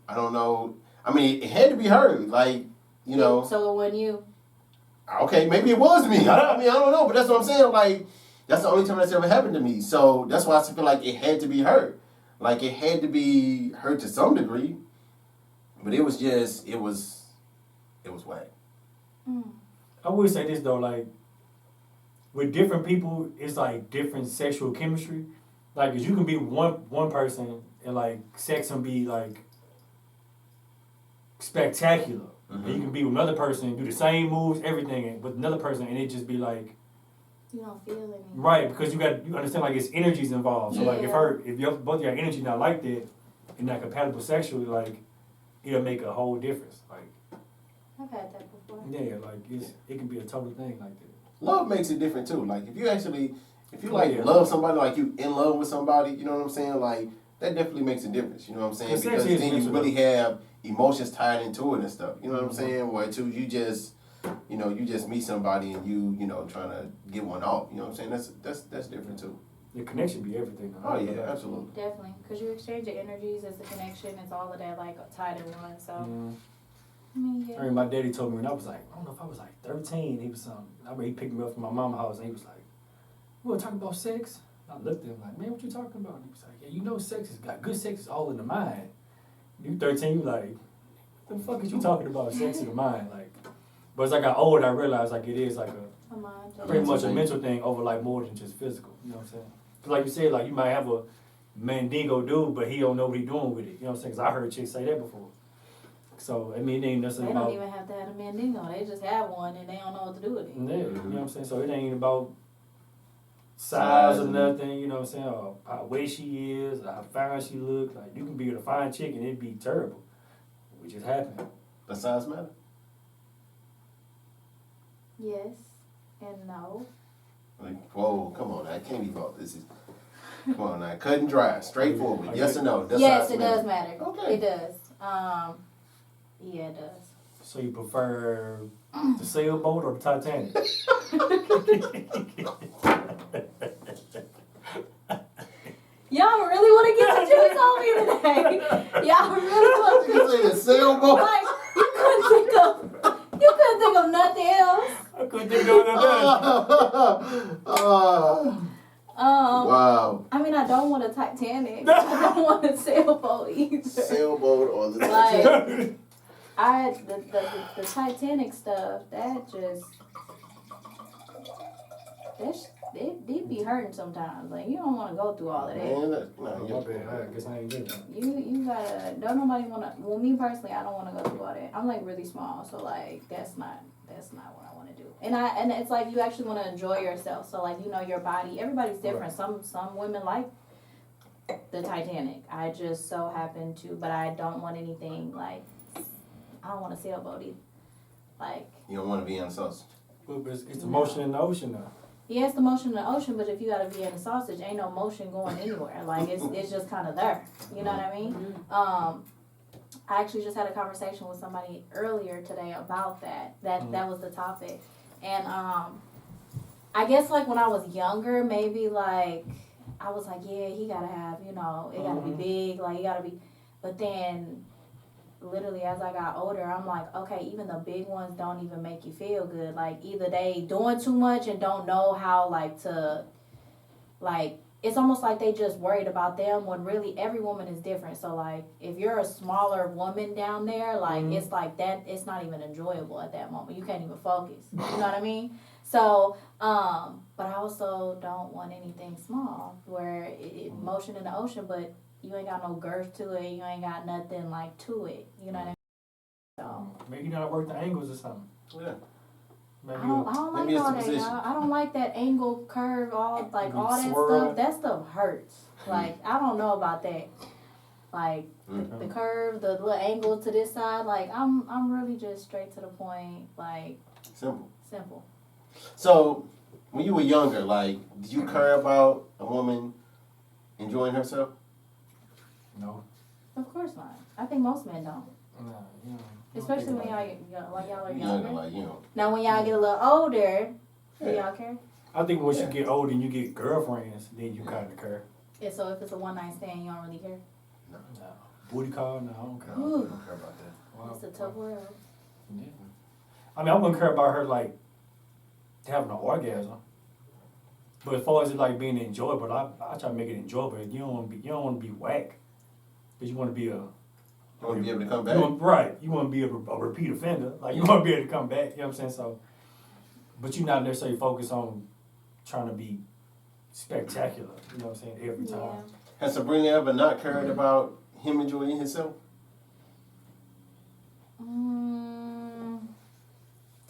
I don't know. I mean, it had to be her. Like, you know. So when you. Okay, maybe it was me. I mean, I don't know, but that's what I'm saying. Like, that's the only time that's ever happened to me. So that's why I feel like it had to be her. Like, it had to be her to some degree. But it was just, it was whack. I would say this though, like, with different people, it's like different sexual chemistry. Like, 'cause you can be one person and like sex can be like spectacular. And you can be with another person and do the same moves, everything, with another person, and it just be like. You don't feel anything. Right, because you understand like it's energies involved. So like if both your energy not like that and not compatible sexually, like it'll make a whole difference. Like I've had that before. yeah, like it can be a total thing like that. Love makes it different too. Like, if you love somebody, like you in love with somebody, you know what I'm saying? Like, that definitely makes a difference. You know what I'm saying? Because then you really have emotions tied into it and stuff. You know what I'm saying? Where too, you just meet somebody and you trying to get one off. You know what I'm saying? That's different too. The connection be everything. Oh yeah, absolutely. Definitely, because you exchange your energies as a connection. It's all of that like tied in one. So. I mean, yeah. I mean, my daddy told me when I was like, I don't know if I was like 13, he was I mean, he picked me up from my mom's house and he was like, "You want to talk about sex?" I looked at him like, "Man, what you talking about?" And he was like, "Yeah, you know good sex is all in the mind." You 13, you like, what the fuck is you talking about? Sex in the mind, like. But as I got older, I realized like it is like pretty much a mental thing over like more than just physical. You know what I'm saying? Cause like you said, like you might have a mandingo dude, but he don't know what he doing with it. You know what I'm saying? Cause I heard chicks say that before. So I mean, it ain't necessarily They don't even have to have a mandingo. They just have one and they don't know what to do with it. Yeah, you know what I'm saying? So it ain't about size or nothing. You know what I'm saying? Or how weight she is, or how fine she looks. Like you can be with a fine chick and it'd be terrible, which is happening. Does size matter? Yes and no. Like, whoa, come on now. I can't be about this. Come on now. Cut and dry. Straightforward. Yes or no? Yes, it does matter. Okay. It does. Yeah, it does. So you prefer the sailboat or the Titanic? Y'all really want to get the juice on me today? Y'all really want to say the sailboat? Like, you couldn't think of nothing else. I couldn't think of nothing else. Wow. I mean, I don't want a Titanic. I don't want a sailboat either. Sailboat or the Titanic. Like, the Titanic stuff, they be hurting sometimes. Like, you don't want to go through all of that. Man, I guess I ain't doing that. You gotta, don't nobody want to, well, me personally, I don't want to go through all that. I'm like really small, so like, that's not what I want to do. And it's like, you actually want to enjoy yourself. So like, you know, your body, everybody's different. Right. Some women like the Titanic. I just so happen to, but I don't want anything like, I don't want a sailboat either. Like. You don't want to be on sausage. Well, but it's the motion in the ocean though. Yeah, it's the motion in the ocean, but if you gotta be in a sausage, ain't no motion going anywhere. Like, it's just kind of there. You know what I mean? I actually just had a conversation with somebody earlier today about that. That was the topic. And I guess, like, when I was younger, maybe, like, I was like, yeah, he gotta have, you know, it gotta be big, like, he gotta be, but then literally as I got older, I'm like, okay, even the big ones don't even make you feel good. Like, either they doing too much and don't know how, like, to, like, it's almost like they just worried about them when really every woman is different. So, like, if you're a smaller woman down there, like, it's like that, it's not even enjoyable at that moment. You can't even focus. You know what I mean? So, but I also don't want anything small where motion in the ocean, but you ain't got no girth to it. You ain't got nothing like to it. You know what I mean? So maybe you gotta work the angles or something. Yeah. Maybe I don't like all that, y'all. I don't like that angle, curve, all that stuff. That stuff hurts. Like, I don't know about that. Like the curve, the little angle to this side. Like, I'm really just straight to the point. Like simple. So, when you were younger, like, did you care about a woman enjoying herself? No. Of course not. I think most men don't. Nah, you know. Especially when y'all are younger. Like, you know. Now when y'all get a little older, do Yeah. y'all care? I think once you get older and you get girlfriends, then you kind of care. Yeah, so if it's a one night stand, you don't really care. No. Booty call? No, I don't care. I don't care about that. Wow. It's a tough world. Yeah. I mean, I wouldn't care about her like having an orgasm. But as far as it like being enjoyable, I try to make it enjoyable. You don't want to be whack, because you want to be a. You want to be able to come back? Right. You want to be a repeat offender. Like, you want to be able to come back. You know what I'm saying? So, but you're not necessarily focused on trying to be spectacular. You know what I'm saying? Every time. Yeah. Has Sabrina ever not cared about him enjoying himself?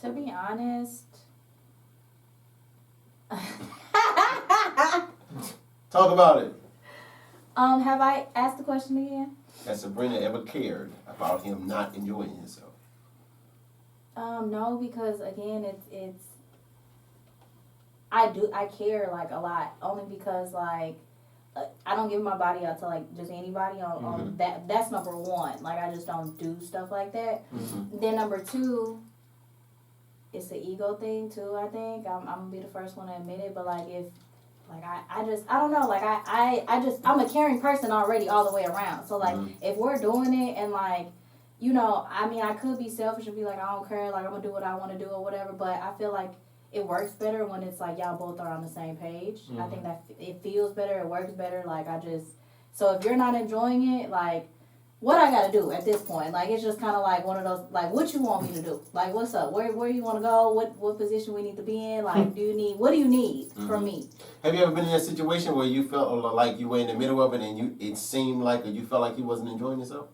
To be honest, Talk about it. have I asked the question again? Has Sabrina ever cared about him not enjoying himself? No, because again, it's I care like a lot, only because like I don't give my body out to like just anybody on that's number one. Like I just don't do stuff like that. Then number two, it's the ego thing too. I think I'm gonna be the first one to admit it, but like if like I don't know, like I'm a caring person already all the way around. So like if we're doing it and like, you know, I mean I could be selfish and be like I don't care, like I'm gonna do what I want to do or whatever, but I feel like it works better when it's like y'all both are on the same page. I think that it feels better, it works better. Like so if you're not enjoying it, like what I gotta do at this point? Like it's just kind of like one of those, like what you want me to do? Like what's up? Where you want to go? What position we need to be in? Like what do you need from me? Have you ever been in a situation where you felt like you were in the middle of it and it seemed like, or you felt like you wasn't enjoying yourself?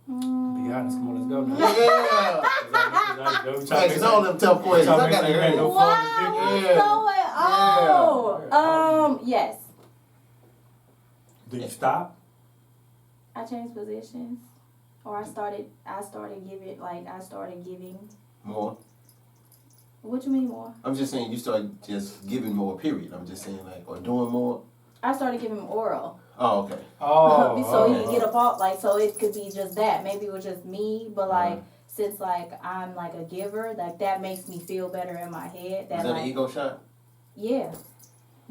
Be honest, come on, let's go now. Yeah. Asking all them tough questions. I gotta hear it. Wow, what's going on? Yes. Do you stop? I changed positions, or I started giving. More? What you mean more? I'm just saying you started just giving more, period. I'm just saying like, or doing more. I started giving him oral. Oh, okay. Oh. So he could get up off, like, so it could be just that. Maybe it was just me, but like, since like I'm like a giver, like that makes me feel better in my head. Is that like, an ego shot? Yeah,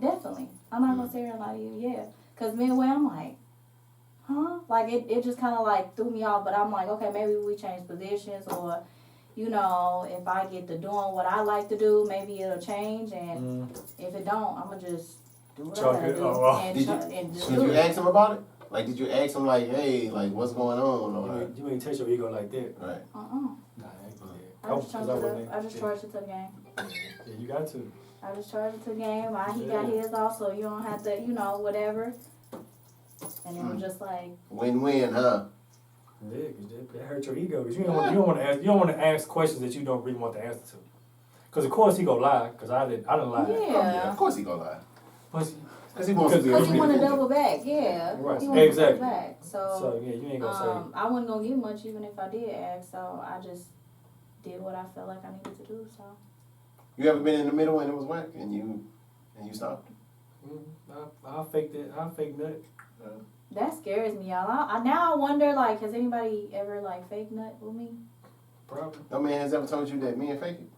definitely. I'm not gonna say it like you, yeah. Cause midway I'm like, huh? Like it just kind of like threw me off. But I'm like, okay, maybe we change positions, or you know, if I get to doing what I like to do, maybe it'll change. And if it don't, I'ma just do what I gotta do. Did you ask him about it? Like, did you ask him like, hey, like, what's going on? Or You ain't touch your ego like that. right. Nah, I just charged it to the game. Yeah, you got to. I just charged it to the game. He got his off, so you don't have to, you know, whatever. And it was just like win-win, huh? Yeah, cause that hurt your ego. Cause you don't want to ask questions that you don't really want the answer to. Cause of course he gonna lie. Cause I didn't lie. Yeah. Of course he gonna lie. Because he wants to be. Because he want to double back. Yeah. Right. He wants Exactly. to double back. So yeah, you ain't gonna say. I wasn't gonna get much even if I did ask. So I just did what I felt like I needed to do. So. You ever been in the middle and it was whack and you stopped? I'll fake that. I'll fake nut. That scares me, y'all. Now I wonder, like, has anybody ever, like, fake nut with me? Probably. No man has ever told you that men fake it?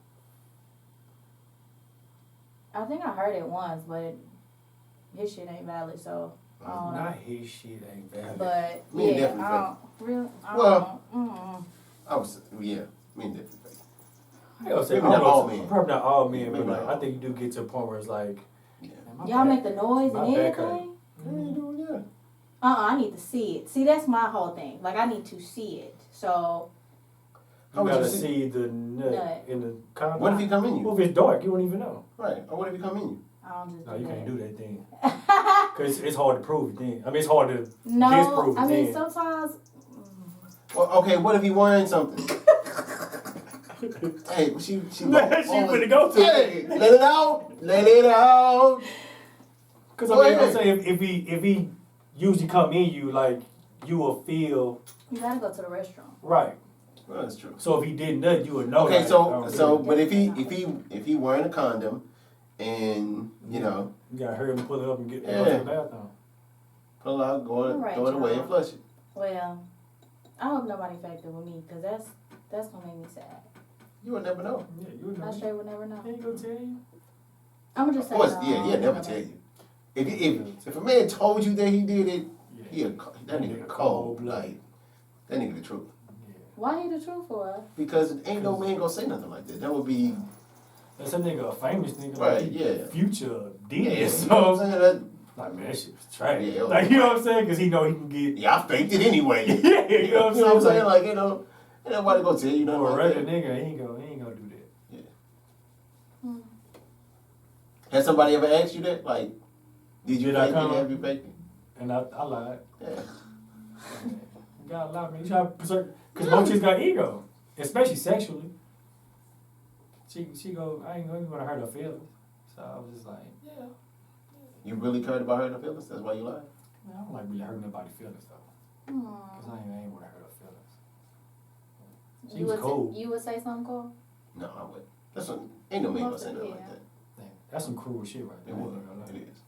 I think I heard it once, but his shit ain't valid, so I don't know. Not his shit ain't valid. But, Men yeah, definitely I don't, really, I Well, don't, I was, yeah, men definitely fake it. I gonna say Maybe not all men. Probably not all men, Maybe but like, not all. I think you do get to a point where it's like, Yeah. man, my y'all back- make the noise my and back hurt. everything? Yeah. I need to see it. See, that's my whole thing. Like, I need to see it. So, How You would gotta you see? see the nut in the condom. What if he come in you? Well, if it's dark, you won't even know. Right. Or what if he come in you? I don't just No, do you that. can't do that thing. Cause it's hard to prove it then. I mean, it's hard to No, disprove it I mean, then. sometimes... Well, okay, what if he wearing something? Hey, she She finna go to Hey, let it out. Let it out. Cause Go I mean, I'm ahead. saying if he usually come in you, like you will feel You gotta go to the restroom. right. Well, that's true. So if he did nut, you would know. Okay, like, so but if he wearing a condom and you know you gotta hurry up and pull it up and get Yeah. to the bathroom. pull out, go Alright, throw it away and y'all. flush it. Well, I hope nobody faked it with me, cause that's gonna make me sad. You would never know. Yeah, you would know. I straight would never know. He ain't gonna tell you. I'm gonna just Of say course, no. yeah, he'll never tell you. If a man told you that he did it, Yeah. that nigga cold. Like, that nigga the truth. Yeah. Why he the truth for? Because ain't no man gonna say nothing like that. That would be That's a nigga, a famous nigga. Right, like, yeah. Future, yeah. Devious. You know what I'm saying? Like, man, that shit was trash. Yeah, like, you know what I'm saying? Because he know he can get. Yeah, I faked it anyway. Yeah, you know what I'm saying? Like, you know, ain't nobody gonna tell you nothing For a like regular that. nigga, he ain't gonna do that. Yeah. Hmm. Has somebody ever asked you that? Like, did you Did I fake come? it? Have you faked it? And I lied. Yeah. You gotta lie, man. You try to preserve. Because most chicks got ego, especially sexually. She go, I ain't gonna hurt her feelings. So I was just like, yeah. You really cared about hurting her feelings? That's why you lied? Man, I don't like really hurting nobody's feelings though. Hmm. Because I ain't wanna hurt her feelings. She You was would cool. you would say something cool? No, I wouldn't. That's what, ain't no man gonna say nothing like Yeah. that. Man, that's some cruel shit right there. It I ain't would. gonna lie. It is.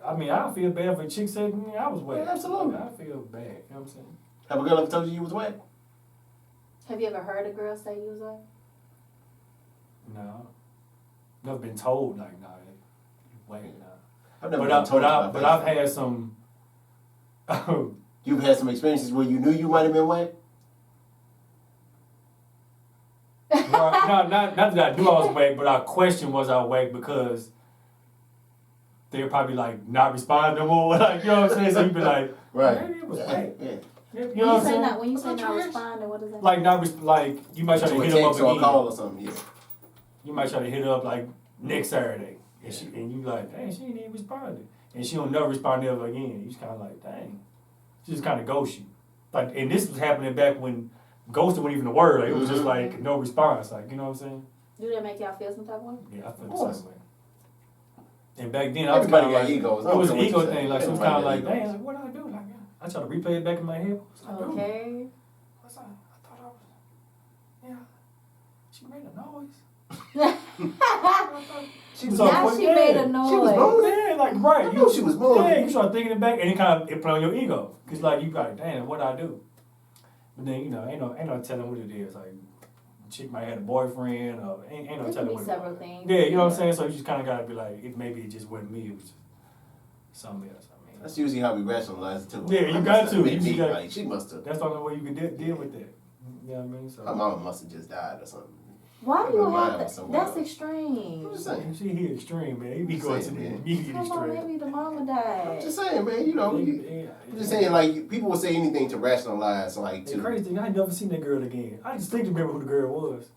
I mean, I feel bad if a chick said I was wet. Yeah, absolutely. I feel bad. You know what I'm saying? Have a girl ever told you was whack? Have you ever heard a girl say you was like? No. Never been told like, nah, wait, nah. I've never been told about But I've had some. You've had some experiences where you knew you might have been whack? No, not that I knew I was whack, but I questioned was I whack because they're probably like not responding no more. Like, you know what I'm saying? So you'd be like, Right. maybe it was Yeah. whack. Yeah. You know what I'm saying? When you say What's not up, Trish? responding, what does that Like like you might try to To a hit them up text or a again. call or something, yeah. You might try to hit her up like next Saturday, and you like, dang, she ain't even responded, and she don't never respond ever again. You just kind of like, dang, she just kind of ghost you. Like, and this was happening back when ghosting wasn't even a word. Like, it was just like no response. Like, you know what I'm saying? Do that make y'all feel some type of way? Yeah, I feel Of the course. same way. And back then, I was Everybody kind of got like, egos. I it don't was care an what ego you say. thing. Like, so it was Everybody kind of got like, egos. dang, like, what do I do? Like, I try to replay it back in my head. What's I do? Okay. What's I thought I was, yeah, she made a noise. She was Now on she made a noise. She was moaning. Yeah, like, right. I know she was moaning. Yeah, you start thinking it back, and it kind of it play on your ego. Cause like you like, damn, what I do? But then ain't no telling what it is. Like, chick might have a boyfriend, or ain't no It could telling be what. several things. Yeah, you know what I'm saying. So you just kind of gotta be like, maybe it just wasn't me. It was something else. I mean, That's usually how we rationalize it too. Yeah, you I got must to. have been You me. just got- Like, she must have. that's the only way you can deal with that. You know what I mean? So My mama must have just died or something. Why do you Mine have was to? somewhere That's else. extreme. I'm just saying. she here extreme, man. You be going to Saying, the man. immediate Come on, extreme. maybe the mama I'm died. just saying, man. You know, I'm just saying, like, people will say anything to rationalize, like, The to. crazy thing, I ain't never seen that girl again. I just think to remember who the girl was.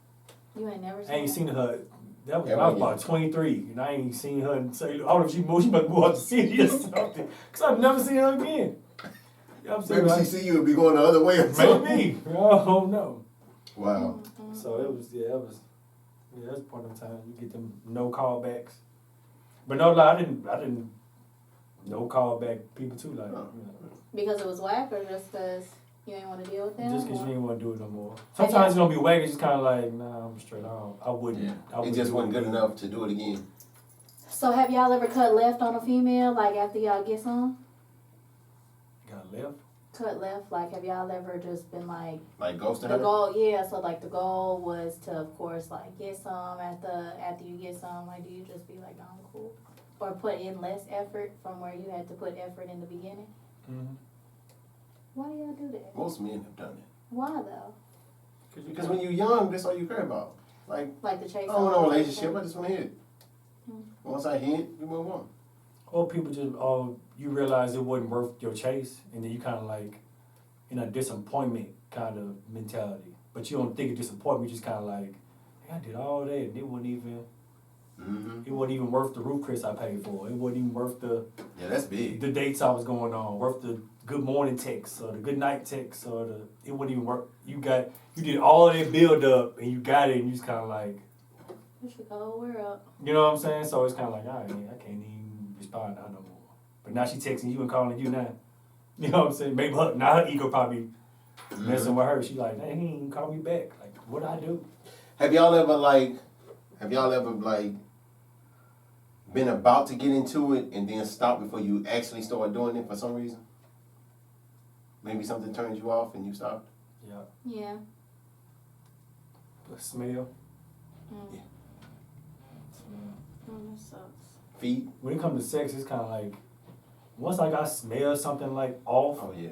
You ain't never seen I ain't her? seen her. That was Yeah, when I was yeah. about 23, and I ain't seen her in St. Louis. I don't know if she moved. She must move out the city or something, cause I've never seen her again. You know what I'm saying? Maybe she see you and be going the other way or something. Maybe. I don't know. Wow. So it was, that's part of the time you get them no callbacks. But no lie, I didn't no callback people too, like, Oh. you know, Because it was whack, or just because you ain't want to deal with them? just because or- you ain't want to do it no more. Sometimes it don't be whack, it's just kind of like, nah, I'm straight on. I wouldn't. Yeah. I It wouldn't just do wasn't good again. enough to do it again. So have y'all ever cut left on a female, like after y'all get some? Got left. Cut left, like have y'all ever just been like, Like ghosting the her. goal, yeah, so like the goal was to, of course, like get some after you get some, like do you just be like, I'm cool? Or put in less effort from where you had to put effort in the beginning? Mm-hmm. Why do y'all do that? Most men have done it. Why though? Because when you're young, that's all you care about. Like, Like the chase? I don't want no on- relationship. I just want to hit it. Hmm. Once I hit, you move on. Or people just, you realize it wasn't worth your chase, and then you kind of like, in a disappointment kind of mentality. But you don't think of disappointment, you just kind of like, hey, I did all that, and it wasn't even worth the roof Chris I paid for. It wasn't even worth the Yeah, that's big. dates I was going on, worth the good morning text or the good night text it wouldn't even work. You did all that build up and you got it and you just kind of like, You should go wear up. you know what I'm saying? So it's kind of like, all right, I can't even respond to her no more. But now she texting you and calling you now. You know what I'm saying? Maybe now her ego probably messing with her. She like, hey, he ain't call me back. Like, what'd I do? Have y'all ever been been about to get into it and then stop before you actually start doing it for some reason? Maybe something turns you off and you stop? Yeah. Yeah. The smell. Mm. Smell. That sucks. Feet? When it comes to sex, it's kind of like, once like I smell something like off, Oh yeah.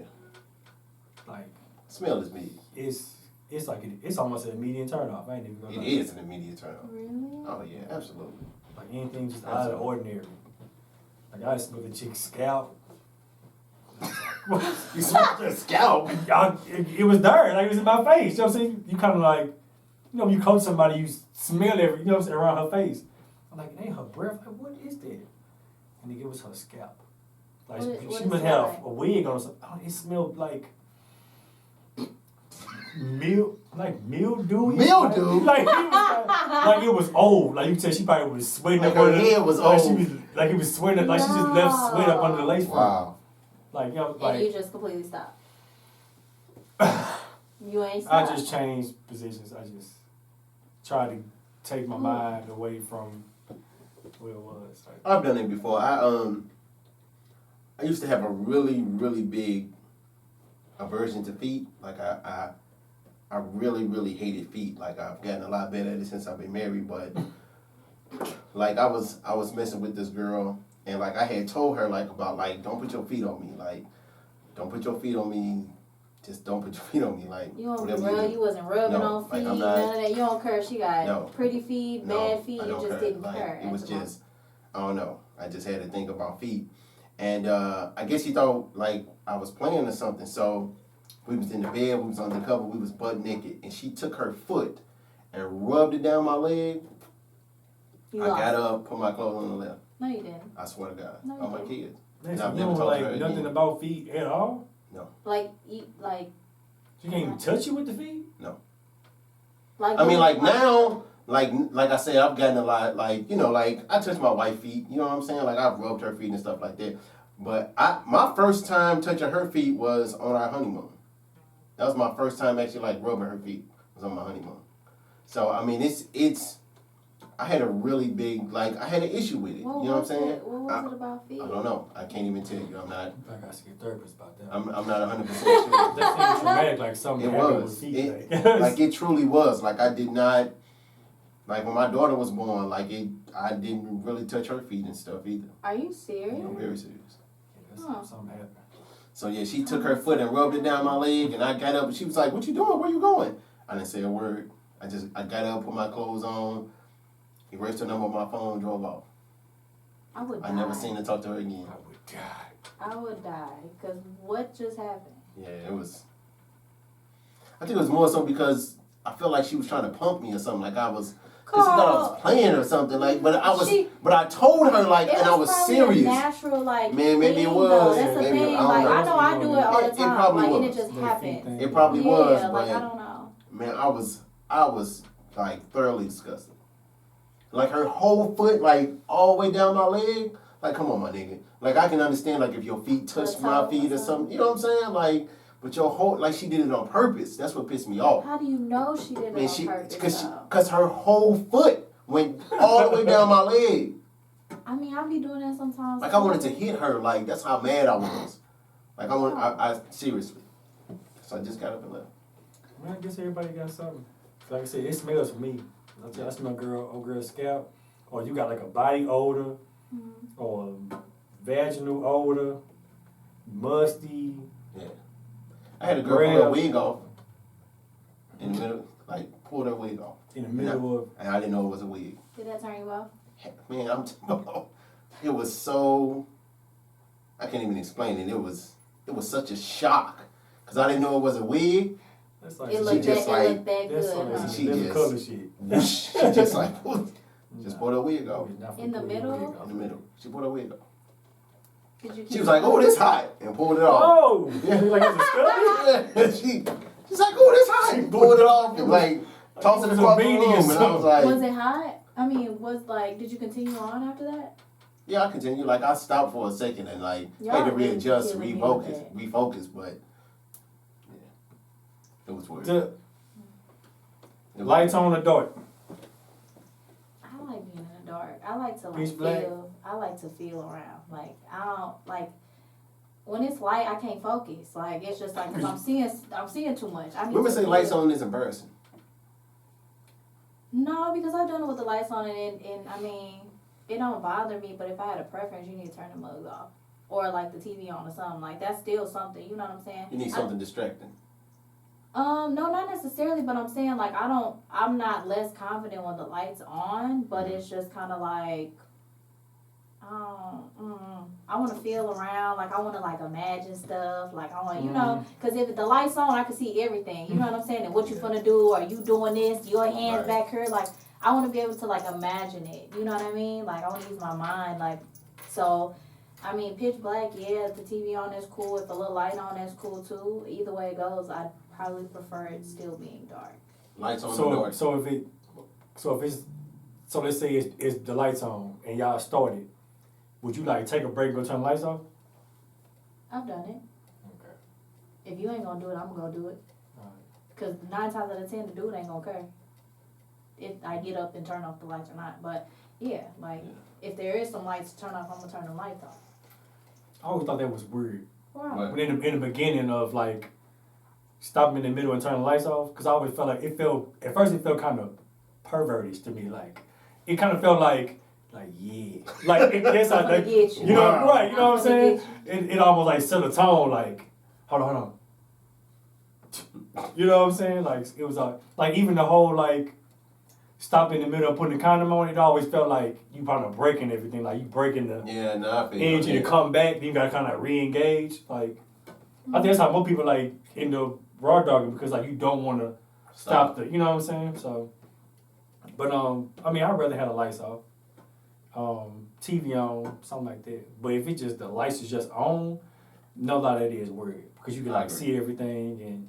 like Smell is me. it's like it's almost an immediate turn off. I ain't even gonna It lie. is an immediate turn on. Really? Oh yeah, absolutely. Like anything just out of the ordinary. Like I smell the chick's scalp. You smell your scalp. It was there, like it was in my face. You know what I'm saying? You kind of like, you know, when you coach somebody, you smell every, you know what I'm saying, around her face. I'm like, it ain't her breath. Like, what is that? And it was her scalp. Like What she it must smell have like? a wig on or something. Oh, it smelled like mildew. Mildew? Like it was like it was old. Like you could tell she probably was sweating Like up her under the- hair was like old. She was like it was sweating. Like she just left sweat up under the lace front. Wow. Like you know, And like you just completely stop. You ain't I stop. just changed positions. I just tried to take my mind away from where it was. Like, I've done it before. I used to have a really, really big aversion to feet. Like I really, really hated feet. Like I've gotten a lot better at it since I've been married, but like I was messing with this girl and like I had told her like about like don't put your feet on me. Like don't put your feet on me. Just don't put your feet on me. Like You don't whatever you rub, do. you wasn't rubbing No, on like, feet, I'm not- none of that. You don't care. She got No. pretty feet, bad feet. I You don't just care. didn't Like, care. it at was the moment. just, I don't know. I just had to think about feet. And I guess he thought like I was playing or something. So we was in the bed, we was on the cover, we was butt naked. And she took her foot and rubbed it down my leg. You I lost. got up, put my clothes on the left. No, you didn't. I swear to God. No, you On my didn't. kids. next I've you never don't talked to her like nothing again. about feet at all. Like, you, like, She can't even touch you with the feet. like. I mean, like now, like I said, I've gotten a lot, like, you know, like I touch my wife's feet, you know what I'm saying? Like I've rubbed her feet and stuff like that. But my first time touching her feet was on our honeymoon. That was my first time actually like rubbing her feet. Was on my honeymoon. So I mean, it's. I had a really big I had an issue with it. What You know what I'm was saying? it? What was it about feet? I don't know. I can't even tell you. I'm not. I gotta see a therapist about that. I'm not 100% sure. That seems traumatic, like something It happened was. with feet. It, like it truly was. Like I did not. Like when my daughter was born, like I didn't really touch her feet and stuff either. Are you serious? I'm very serious. Something happened. So yeah, she took her foot and rubbed it down my leg, and I got up and she was like, "What you doing? Where you going?" I didn't say a word. I got up, put my clothes on, erased her number on my phone, drove off. I would die. I never seen her talk to her again. I would die. I would die. Because what just happened? Yeah, it was. I think it was more so because I felt like she was trying to pump me or something. Like I was. Cause she thought I was playing or something. Like, but I told her like, and I was probably serious. A natural like. Man, maybe it thing, was. Though. That's the Maybe- thing. I don't Like know. I know I do it all the It time. probably like and was. it just That feet happens. thing. It probably Yeah, was, like but I don't know. man, I was like thoroughly disgusted. Like her whole foot, like all the way down my leg. Like, come on, my nigga. Like I can understand like if your feet touched my toe feet or or something. You know what I'm saying? Like, but your whole like she did it on purpose. That's what pissed me off. How do you know she did it Man, on purpose? though? cause her whole foot went all the way down my leg. I mean, I be doing that sometimes. Like I wanted to hit her. Like that's how mad I was. Like I seriously. So I just got up and left. Well, I guess everybody got something. Like I said, it smells for me. I smell old girl's scalp, or you got like a body odor, or vaginal odor, musty. Yeah. I had a girl pull her wig off. In the middle, like pulled her wig off. In the middle of. And I didn't know it was a wig. Did that turn you off? Man, it was so, I can't even explain it. It was such a shock. Cause I didn't know it was a wig. That's like It she looked just that, like- it looked that that's good, like huh? She living just- color shit. Whoosh, she just like, just pulled her wig off. In the middle? In the middle. She pulled her wig off. Did you She was like, "Oh, this hot," and pulled it off. Oh! Yeah. Like it was a scully? She's like, "Oh, this hot," and pulled it off and like tossed it It was across a the beanie room. or And I was something. like, Was it hot? I mean, did you continue on after that? Yeah, I continue. Like I stopped for a second and like Y'all had to really readjust, killing me with refocus, but yeah, it was weird. The It was lights weird. on the dark. I like being in the dark. I like to like Pitch black? feel. I like to feel around. Like I don't like when it's light. I can't focus. Like it's just like because I'm seeing too much. I need Women to say feel. lights on is embarrassing. No, because I've done it with the lights on, and I mean, it don't bother me. But if I had a preference, you need to turn the mugs off, or like the TV on or something. Like that's still something. You know what I'm saying? You need something distracting. No, not necessarily, but I'm saying like I'm not less confident when the lights on, but it's just kind of like, I want to feel around, like I want to like imagine stuff, like I want, you know, because if the lights on, I can see everything, you know what I'm saying, and what you finna do, are you doing this, your hands back here, like I want to be able to like imagine it, you know what I mean, like I want to use my mind, like, so, I mean, pitch black, yeah, if the TV on is cool, if a little light on is cool too, either way it goes, I probably prefer it still being dark. Lights on the dark. So let's say it's the lights on and y'all started. Would you like take a break and go turn the lights off? I've done it. Okay. If you ain't gonna do it, I'm gonna do it. Alright. Cause 9 times out of 10, the dude ain't gonna care if I get up and turn off the lights or not. But yeah, like if there is some lights to turn off, I'm gonna turn the lights off. I always thought that was weird. Wow. When in the beginning of like stopping in the middle and turning the lights off, because I always felt like it felt kind of pervertish to me. Like it kind of felt like yeah, like it's like Get you. you know Wow. right, you know what I'm saying? Get It almost like set a tone. Like hold on. You know what I'm saying? Like it was like even the whole like stop in the middle and putting the condom on. It always felt like you probably breaking everything. Like you breaking the Yeah, no, I feel you. energy to come back. Then you gotta kind of re-engage. Like I think that's how most people like in the raw dogging because like you don't want to stop the. You know what I'm saying? So, but I mean I'd rather have the lights off. TV on, something like that. But if it's just the lights is just on, no lie that is weird because you can like see everything and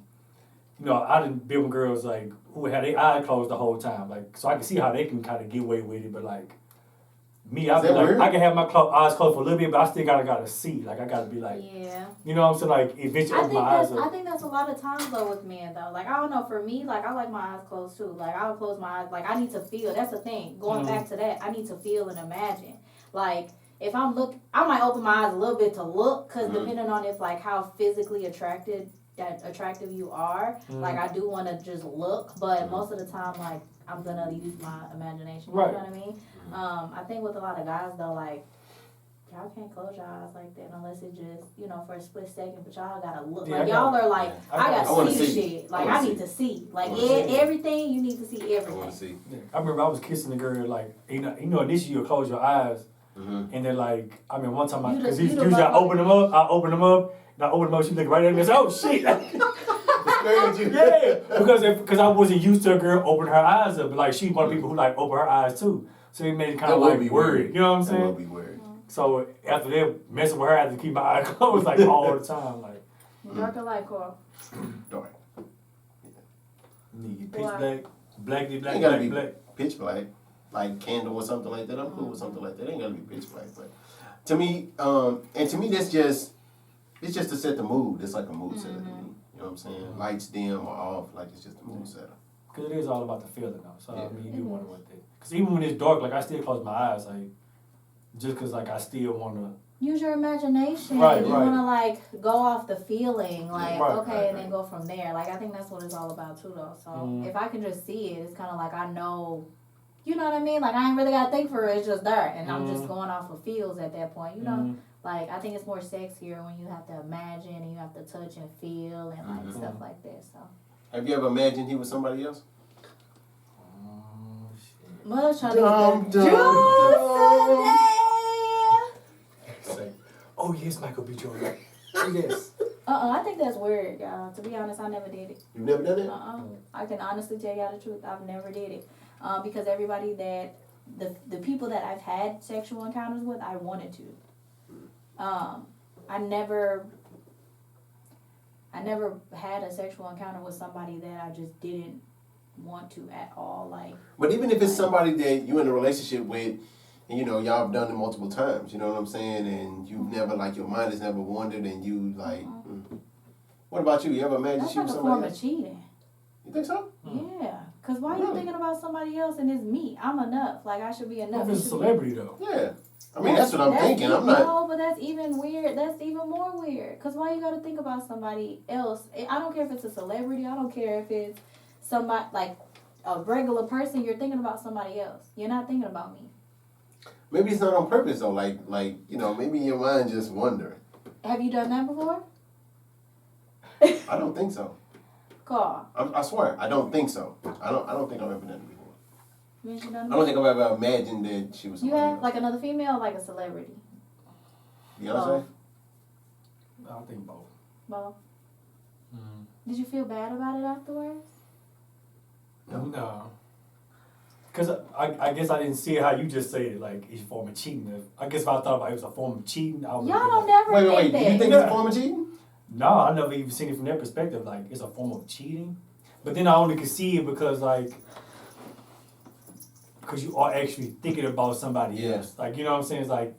you know I done been with girls like who had their eyes closed the whole time, like so I can see how they can kind of get away with it. But like me, I be like weird? I can have my eyes closed for a little bit, but I still gotta see. Like I gotta be like, Yeah. you know what I'm saying? Like eventually open my eyes up. I think that's a lot of times though with men though. Like I don't know, for me, like I like my eyes closed too. Like I'll close my eyes. Like I need to feel. That's the thing. Going back to that, I need to feel and imagine. Like if I might open my eyes a little bit to look, cause depending on if like how physically attractive you are, like I do want to just look. But most of the time, like I'm gonna use my imagination. You know what I mean? I think with a lot of guys though, like. Y'all can't close your eyes like that unless it just, you know, for a split second, but y'all gotta look. Yeah, like, y'all are like, I gotta see shit. Like, I need to see. Like, everything, you need to see I everything. want to see. Yeah. I remember I was kissing a girl like you know initially you close your eyes and then like I mean one time because usually I open them up she look right at me and say oh shit yeah because I wasn't used to a girl opening her eyes up, but like she's one of the people who like open her eyes too, so it made it kind of like weird. You know what I'm saying? That would be weird. So after that, messing with her, I had to keep my eyes closed like all the time. Like Dark or light, Coral? Dark. you pitch black, Ain't gotta be black. pitch black, like candle or something like that. I'm cool with something like that. Ain't gotta be pitch black, but to me, that's just it's just to set the mood. It's like a mood setter to me. You know what I'm saying? Lights dim or off, like it's just a mood setter. Because it is all about the feeling though. So I mean, you do want to with it. Because even when it's dark, like I still close my eyes, like just because like I still want to. Use your imagination. Right, you want to like go off the feeling, like and then go from there. Like I think that's what it's all about too, though. So if I can just see it, it's kind of like I know, you know what I mean? Like I ain't really got to think for it. It's just there, and I'm just going off of feels at that point. You know, like I think it's more sexier when you have to imagine and you have to touch and feel and like stuff like that. So. Have you ever imagined he was somebody else? Mother's trying to get the juice Say, oh yes, Michael B. Jordan. Yes. I think that's weird, y'all. To be honest, I never did it. You've never done it? I can honestly tell y'all the truth. I've never did it. Because everybody that the people that I've had sexual encounters with, I wanted to. I never had a sexual encounter with somebody that I just didn't want to at all. Like, but even if it's somebody that you're in a relationship with, and you know y'all have done it multiple times, you know what I'm saying, and you've never like your mind has never wandered, and you like. What about you? You ever imagined that's she like was a somebody form else? of cheating. You think so? Yeah, Cause why are you Really? thinking about somebody else and it's me? I'm enough. Like I should be enough. If it's a You should be- celebrity though. Yeah. I mean, that's what I'm thinking. I'm even, not. No, but that's even weird. That's even more weird. Cause why you gotta think about somebody else? I don't care if it's a celebrity. I don't care if it's somebody like a regular person. You're thinking about somebody else. You're not thinking about me. Maybe it's not on purpose though. Like maybe your mind just wondering. Have you done that before? I don't think so. Carl, I swear, I don't think so. I don't think I've ever done it before. you ain't done I don't think I've ever imagined that she was You somebody have else. like another female, or like a celebrity. Beyonce? I think both. Well, Mm. did you feel bad about it afterwards? No. Cause I guess I didn't see how you just said it, like it's a form of cheating. I guess if I thought about it was a form of cheating, I would. Y'all don't never Wait. think Do that. you think it's a form of cheating? No, I never even seen it from that perspective. Like it's a form of cheating, but then I only could see it because you are actually thinking about somebody Yeah. else. Like you know what I'm saying? It's like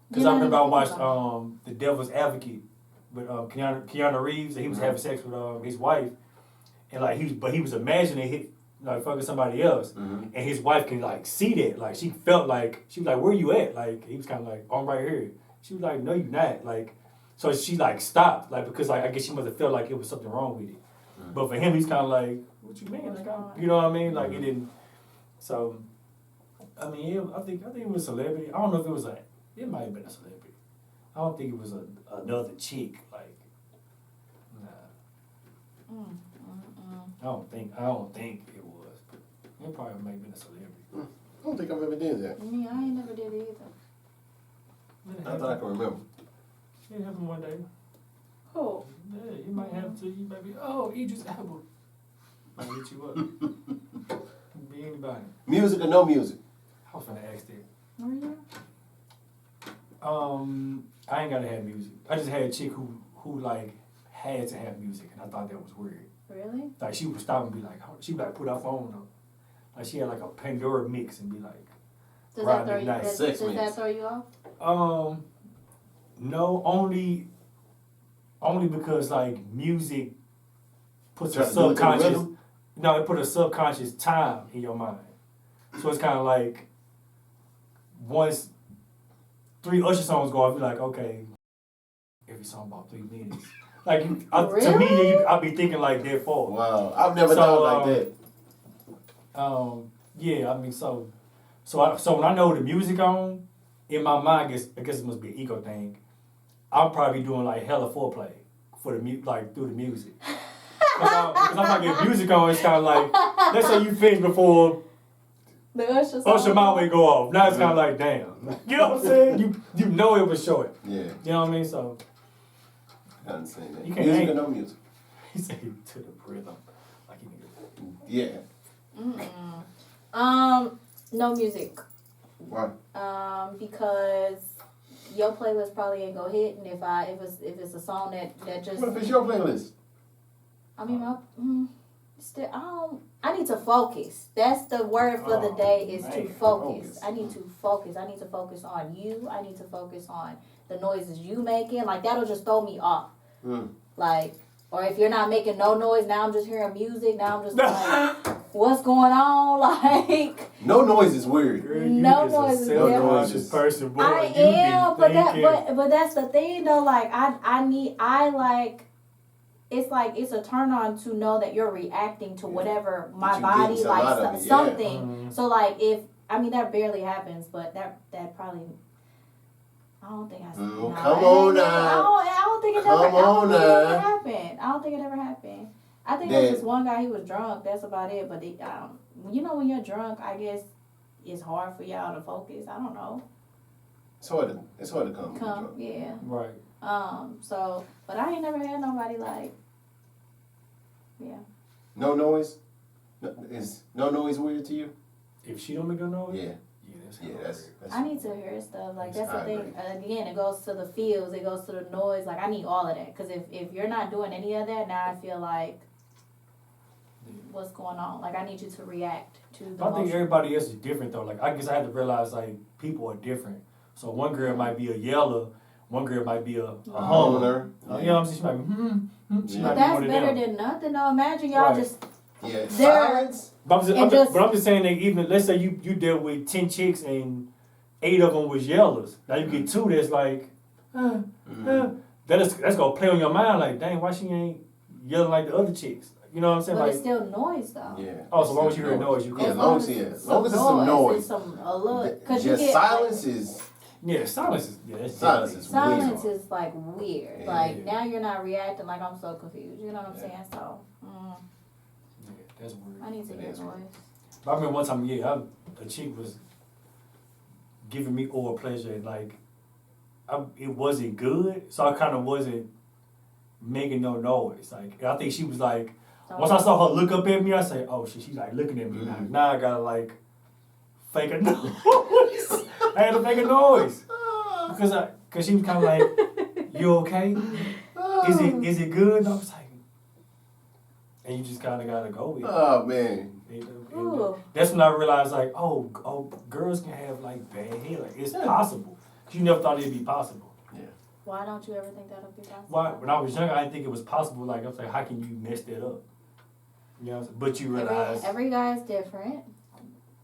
because You're I not remember I even watched thinking about The Devil's Advocate with Keanu Reeves, and he was having sex with his wife, and like he was imagining fucking somebody else, Mm-hmm. and his wife can like see that. Like she felt like she was like, "Where you at?" Like he was kind of like, "I'm right here." She was like, "No, you're not." Like. So she like stopped, like because like I guess she must have felt like it was something wrong with it. Mm-hmm. But for him, he's kind of like, "What you mean?" Like, you know what I mean? Like it didn't. So, I mean, I think it was a celebrity. I don't know if it was it might have been a celebrity. I don't think it was another chick. Like, nah, I don't think it was. But it probably might have been a celebrity. I don't think I've ever did that. Me, I ain't never did it either. Not that I can remember. It happened one day. Who? Yeah, you might have to. You might be. Oh, Idris Elba. Might hit you up. Be anybody. Music or no music? I was gonna ask that. Were you? I ain't gotta have music. I just had a chick who like had to have music, and I thought that was weird. Really? Like she would stop and be like, she would like put her phone on. Like she had like a Pandora mix and be like, Does Riding that throw you? night. Does, Sex does mix. that throw you off? No, only because like music puts Try a to do it to the subconscious. rhythm? No, it put a subconscious time in your mind. So it's kind of like once 3 Usher songs go off, you're like, okay, every song about 3 minutes. Like to me, Really? I'd be thinking like that for. Wow, I've never So, thought like that. Yeah, I mean, so when I know the music on, in my mind, I guess it must be an ego thing. I'll probably be doing like hella foreplay for the like through the music. Because I'm like, if music on, it's kind of like, let's say you finish before The Usher song. Usher My Way go off. Now it's kind of like, damn. You know what I'm saying? You know it was short. Yeah, You know what I mean? So I understand that. You can't Music hang. or no music? he said to the rhythm. Like he Yeah. No music. Why? Because your playlist probably ain't gonna hit, and if it's a song that just What if it's your playlist? I mean I need to focus. That's the word for the day is to man, focus. focus. I need to focus. I need to focus on you. I need to focus on the noises you making. Like that'll just throw me off. Like, or if you're not making no noise, now I'm just hearing music. Now I'm just like, what's going on? Like, No noise is weird. Girl, No you noise just is a self-conscious different. person, boy. I You be am, thinking- but that's the thing though. Like it's like it's a turn on to know that you're reacting to whatever my you body getting some like out of it, yeah. something. Mhm. So like if I mean that barely happens, but that probably. I don't think I. Mm, nah, come it on ain't never- now. I don't think it Come ever. I don't on think it ever now. happened. I don't think it ever happened. I think there was That- this one guy. He was drunk. That's about it. But you know, when you're drunk, I guess it's hard for y'all to focus. I don't know. It's hard to come. Come, yeah. Right. So, but I ain't never had nobody like. Yeah. No noise? Is no noise weird to you? If she don't make a noise, Yeah. that's Yeah, kinda that's weird. I need to hear stuff like that's the I thing. agree. Again, it goes to the feels, it goes to the noise. Like I need all of that because if you're not doing any of that, now I feel like what's going on. Like I need you to react to the. I think motion. everybody else is different though. Like I guess I had to realize like people are different. So one girl might be a yeller, one girl might be a hummer. Honer. You know what I'm saying? She might be, she Yeah. might But be that's one of better them. than nothing. Though imagine y'all Right. just Yeah, They're- silence. But And just- I'm just saying that even let's say you dealt with 10 chicks and 8 of them was yellers. Now you get 2 that's like, that's gonna play on your mind like, dang, why she ain't yelling like the other chicks? You know what I'm saying? But Like, it's still noise though. Yeah. oh, so long as you hear noise, you Yeah, cool. as long as it's some noise. It's some a little. Cause you Just get silence is Yeah, silence is that's Silence deadly. is silence weird. is like weird. Yeah. Like now you're not reacting. Like I'm so confused. You know what I'm saying? So Yeah, that's weird. I need to It hear is noise. But I remember one time, a chick was giving me oral pleasure, and like, it wasn't good, so I kind of wasn't making no noise. Like, I think she was like, once I saw her look up at me, I said, oh shit, she's like looking at me now. Mhm. Now I gotta like fake a noise. I had to make a noise because she was kind of like, you okay? Is it good? And I was like, and you just kind of gotta go with it. Oh man. Ooh. That's when I realized, like, oh, girls can have like bad hair. Like, it's Yeah. possible. You never thought it'd be possible. Why don't you ever think that'll be possible? Why? When I was younger, I didn't think it was possible. Like, I was like, how can you mess that up? You know what I'm saying? But you realize, Every guy is different.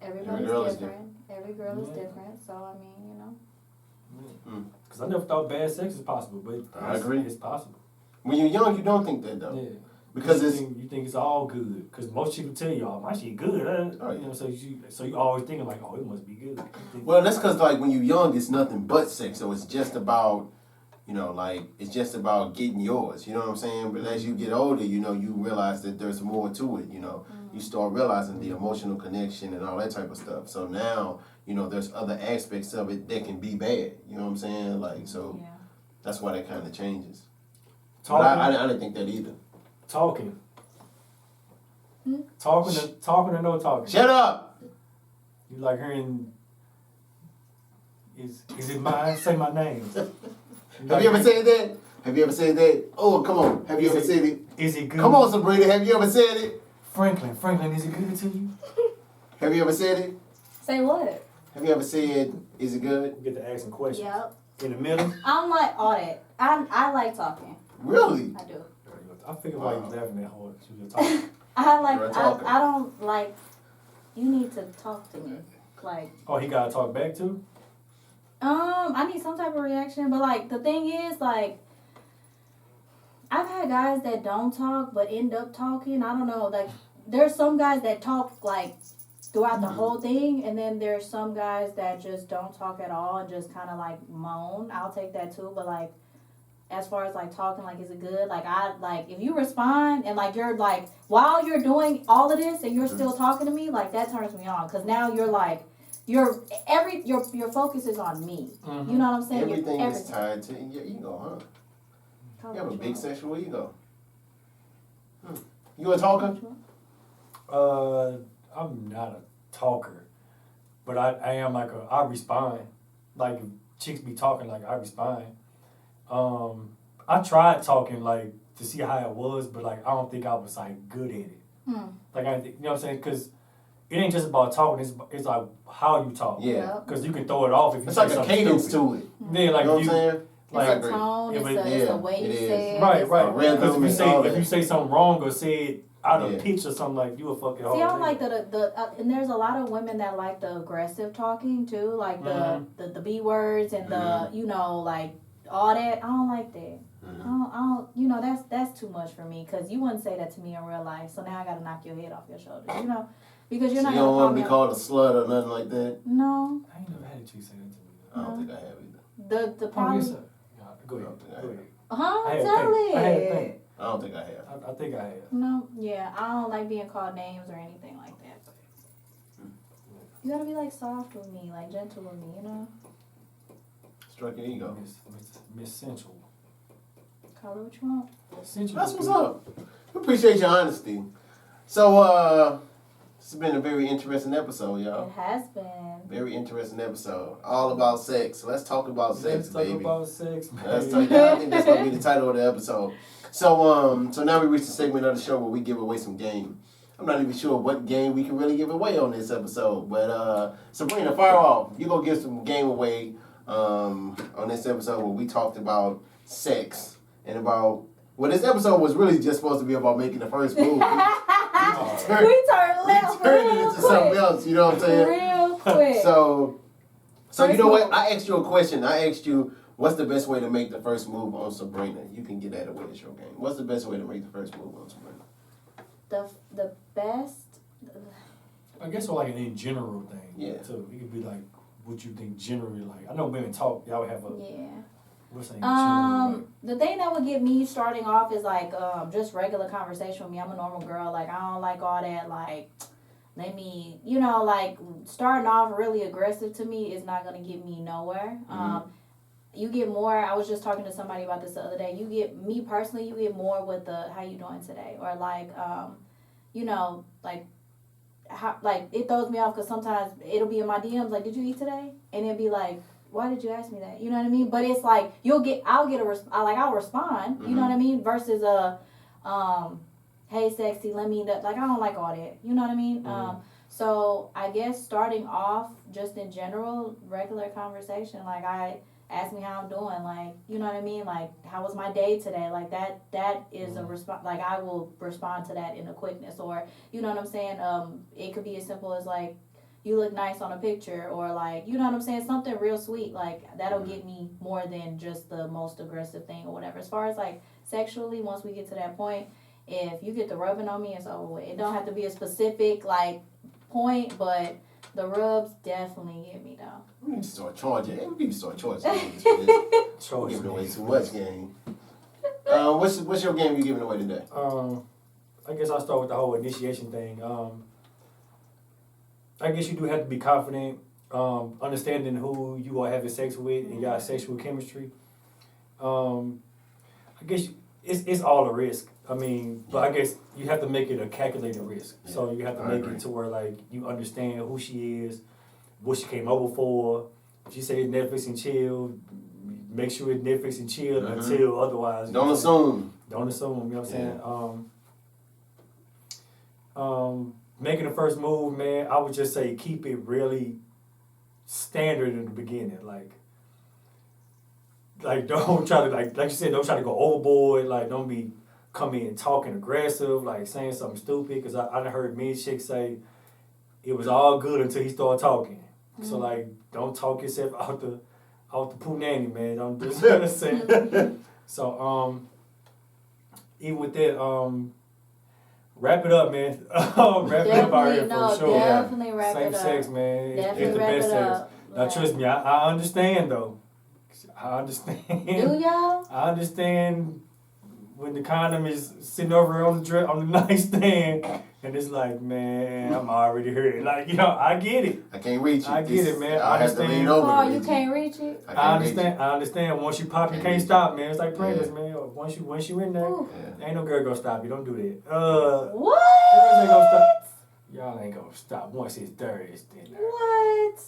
Everybody's girl is different. Every girl is Yeah. different. So I mean, you know. because I never thought bad sex is possible, but I agree. It's possible. When you're young, you don't think that though. Yeah. Because you it's think it's all good. Because most people tell you, oh, my shit good. Oh, yeah. You know, so you always thinking like, oh, it must be good. well, that's because like when you're young, it's nothing but sex. So it's just about, like it's just about getting yours. You know what I'm saying? But as you get older, you realize that there's more to it. You start realizing the emotional connection and all that type of stuff. So now, there's other aspects of it that can be bad. You know what I'm saying? Like so, Yeah. that's why that kind of changes. Talking, But I didn't think that either. talking. Hmm? Talking or no talking. Shut up. You like hearing, is it mine? Say my name. Have you ever said that? Have you ever said that? Oh, come on. Have you Is ever it- said it? Is it good? Come on, Sabrina. Have you ever said it? Franklin, is it good to you? Have you ever said it? Say what? Have you ever said, is it good? You get to ask some questions. Yep. In the middle. I'm like all that. I like talking. Really? I do. I figured why you was laughing that hard. She was just talking. I like. You're a talker. I don't like. You need to talk to me. Like. Oh, he gotta talk back too? I need some type of reaction, but like the thing is, like, I've had guys that don't talk but end up talking. I don't know, like, there's some guys that talk like throughout the whole thing, and then there's some guys that just don't talk at all and just kind of like moan. I'll take that too, but like, as far as like talking, like, is it good? Like, if you respond and like you're like while you're doing all of this and you're still talking to me, like that turns me on because now you're like. Your focus is on me. Mm-hmm. You know what I'm saying? Everything is tied to your ego, huh? Oh, You have a which big one? sexual ego. You a talker? Which one? I'm not a talker, but I am like I respond. Like if chicks be talking, like I respond. I tried talking like to see how it was, but like I don't think I was like good at it. Like you know what I'm saying? Because it ain't just about talking. It's like how you talk. Yeah. Because you can throw it off if you It's say like a something cadence stupid. to it. Yeah, like You know what if I'm you, saying? like, It's a tone. if It's, it- it's yeah, the way it you is. say it. right. it's Rhythm Because if you and all say if that. you say something wrong or say it out of Yeah. pitch or something, like you a fucking whole See, I don't thing. like and there's a lot of women that like the aggressive talking too, like the B words and the like all that. I don't like that. I don't that's too much for me because you wouldn't say that to me in real life. So now I gotta knock your head off your shoulders, because you're So not you gonna don't want to call be me. called a slut or nothing like that? No, I ain't never had a chick say that to me. I don't think I have either. the Oh, problem. yes, sir. Yeah, go ahead. Go ahead. Huh? I had a Tell thing. I had a it. thing. I don't think I have. I think I have. No, yeah, I don't like being called names or anything like that. You gotta be like soft with me, like gentle with me, Struck your ego. Miss Central. Call it what you want. Central. That's what's up. We appreciate your honesty. So, this has been a very interesting episode, y'all. It has been. Very interesting episode. All about sex. Let's talk about sex, Let's talk baby. about sex, man. Let's talk, I think that's gonna be the title of the episode. So now we reached the segment of the show where we give away some game. I'm not even sure what game we can really give away on this episode, but Sabrina, fire off. You gonna give some game away on this episode where we talked about sex and about Well, this episode was really just supposed to be about making the first move. We turned left turned it real into something quick. else, you know what I'm saying? Real quick. So you First know what? move. I asked you a question. I asked you, what's the best way to make the first move on Sabrina? You can get that away at your game. What's the best way to make the first move on Sabrina? The best. I guess for like an in general thing. Yeah. So it could be like what you think generally like. I know women talk. Y'all have a Yeah. what's that? General, The thing that would get me starting off is like just regular conversation with me. I'm a normal girl. Like I don't like all that like let me like starting off really aggressive to me is not gonna get me nowhere. You get more. I was just talking to somebody about this the other day. You get me personally. You get more with the how you doing today or like like. How, like it throws me off because sometimes it'll be in my DMs like, did you eat today? And it'll be like, why did you ask me that? You know what I mean? But it's like I'll respond. You know what I mean? Versus hey sexy, let me like I don't like all that. You know what I mean? So I guess starting off just in general, regular conversation. Like I ask me how I'm doing. Like you know what I mean? Like how was my day today? Like that is a response. Like I will respond to that in a quickness, or you know what I'm saying. It could be as simple as like you look nice on a picture, or like you know what I'm saying, something real sweet. Like that'll get me more than just the most aggressive thing or whatever. As far as like sexually, once we get to that point, if you get the rubbing on me, it's over with. It don't have to be a specific like point, but the rubs definitely get me down. We need to start charging. We need to start charging. choice. Giving away too much game. What's your game you giving away today? I guess I'll start with the whole initiation thing. I guess you do have to be confident, understanding who you are having sex with and y'all sexual chemistry. I guess it's all a risk. I mean, but I guess you have to make it a calculated risk. Yeah, so you have to make it to where like you understand who she is, what she came over for. If she says Netflix and chill, make sure it's Netflix and chill until otherwise. Don't assume. Don't assume. You know what I'm saying? Making the first move, man, I would just say keep it really standard in the beginning. Like don't try to like you said, don't try to go overboard. Like don't be come in talking aggressive, like saying something stupid. Because I done heard many chicks say it was all good until he started talking. So like don't talk yourself out the poo nanny, man. Don't do that. So even with that, wrap it up, man. Wrap it up out here for sure. Definitely wrap Same it up. sex, man. Definitely it's the wrap best it sex. up. Now trust me, I understand though. I understand. Do y'all? I understand when the condom is sitting over on the nightstand, and it's like, man, I'm already hurt. Like, I get it. I can't reach it. I get it, man. I have to lean over. Oh, you can't reach it? I understand. Once you pop, you can't stop, man. It's like Pringles, man. Once you in there, ain't no girl gonna stop you. Don't do that. What? Girls ain't gonna stop. Y'all ain't gonna stop. Once it's dirty, it's in there. What?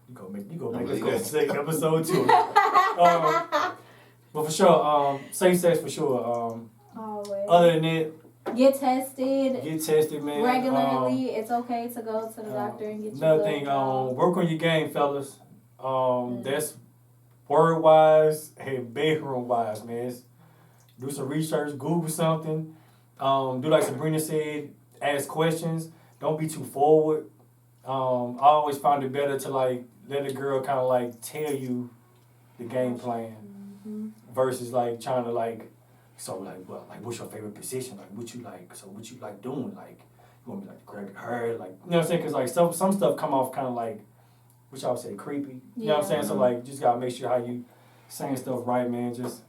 You gonna make this go to second episode too. But for sure, safe sex for sure. Always. Other than that, get tested, man. Regularly. It's okay to go to the doctor and get another thing. Work on your game, fellas. That's word wise and bedroom wise, man. Do some research, Google something. Do like Sabrina said, ask questions. Don't be too forward. I always found it better to like let a girl kind of like tell you the game plan versus like trying to like, so like, well, like what's your favorite position? Like what you like doing? Like you want me like to grab your hair? Like, you know what I'm saying? Because like some stuff come off kind of like, which I would say creepy. You know what I'm saying? So like just gotta make sure how you saying stuff right, man. Just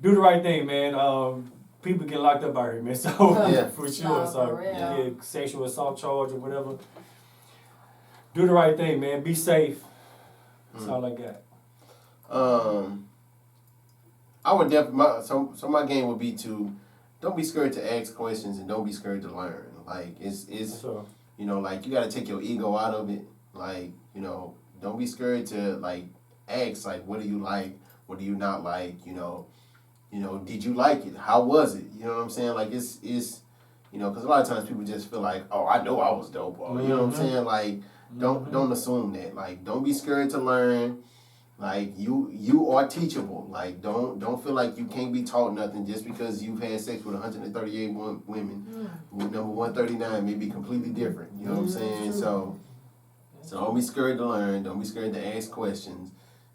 do the right thing, man. People get locked up out here, man. So for sure. So sexual assault charge or whatever. Do the right thing, man. Be safe. That's all I got. I would definitely so my game would be to don't be scared to ask questions and don't be scared to learn. Like it's like you gotta take your ego out of it. Like, don't be scared to like ask like what do you like, what do you not like, did you like it? How was it? You know what I'm saying? Like it's because a lot of times people just feel like, oh, I know I was dope, or you know what I'm saying? Like don't assume that. Like don't be scared to learn. Like you are teachable. Like don't feel like you can't be taught nothing just because you've had sex with 138 women. Number 139 may be completely different. You know what I'm saying? So don't be scared to learn. Don't be scared to ask questions.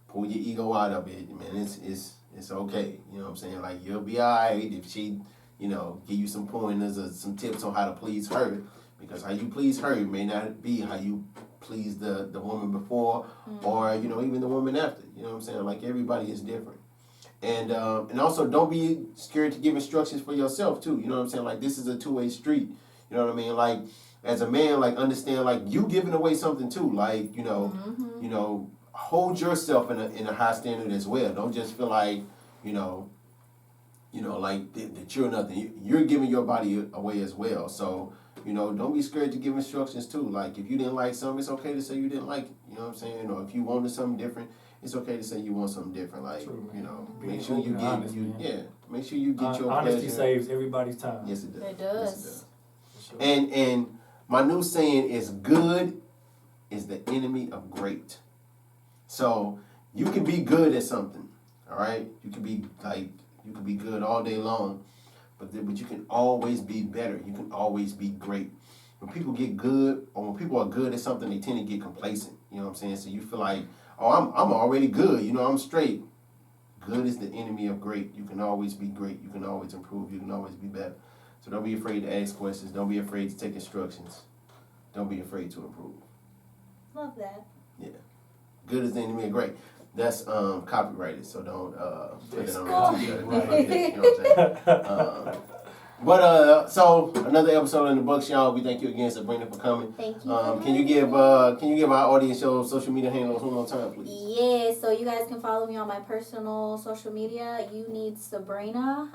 Pull your ego out of it, man. It's okay. You know what I'm saying? Like you'll be alright if she, give you some pointers or some tips on how to please her. Because how you please her may not be how you please the woman before or, even the woman after. You know what I'm saying? Like everybody is different. And also don't be scared to give instructions for yourself too. You know what I'm saying? Like this is a two-way street. You know what I mean? Like as a man, like understand like you giving away something too. Like, hold yourself in a high standard as well. Don't just feel like, like that you're nothing. You're giving your body away as well. So, don't be scared to give instructions too. Like if you didn't like something, it's okay to say you didn't like it. You know what I'm saying? Or if you wanted something different, it's okay to say you want something different. Like, True, make sure you get honest, make sure you get your honesty pleasure. saves everybody's time. Yes, it does. It does. Yes, it does. Sure. And my new saying is good is the enemy of great. So you can be good at something, all right? You can be good all day long, but you can always be better. You can always be great. When people get good, or when people are good at something, they tend to get complacent. You know what I'm saying? So you feel like, oh, I'm already good. I'm straight. Good is the enemy of great. You can always be great. You can always improve. You can always be better. So don't be afraid to ask questions. Don't be afraid to take instructions. Don't be afraid to improve. Love that. Yeah. Good is the enemy of great. That's copyrighted, so don't put it on Right. you know what I'm saying? So another episode in the books, y'all. We thank you again, Sabrina, for coming. Thank you. Can you give our audience your social media handles one more time, please? Yeah, so you guys can follow me on my personal social media. You need Sabrina,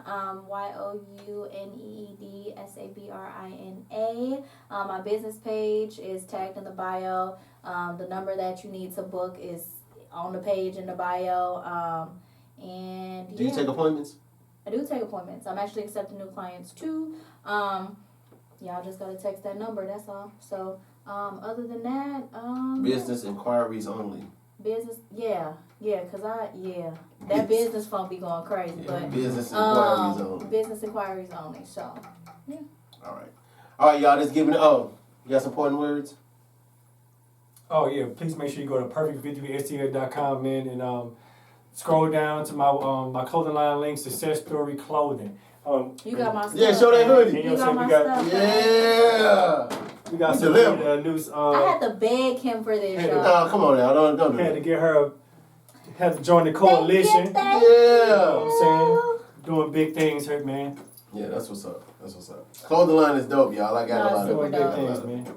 YOUNEEDSABRINA. My business page is tagged in the bio. The number that you need to book is on the page in the bio. And Do you take appointments? I do take appointments. I'm actually accepting new clients too. Y'all just gotta text that number. That's all. So, other than that, Business inquiries only. business, that business phone be going crazy, but Business inquiries only. business inquiries only. So, All right, y'all. Just giving it. Oh, you got some important words? Oh yeah, please make sure you go to perfectvictorySTL.com, man, and scroll down to my my clothing line links, Success Story Clothing. you got my stuff. Yeah, show that hoodie. You got my stuff. Yeah. We got We some deliver. news. I had to beg him for this, y'all. No, come on now. Don't do Had to that. get her, had to join the coalition. You Thank know Yeah. what I'm saying? Doing big things, her man. Yeah, that's what's up. Clothing line is dope, y'all. I got a lot super of Doing big dope. things, man.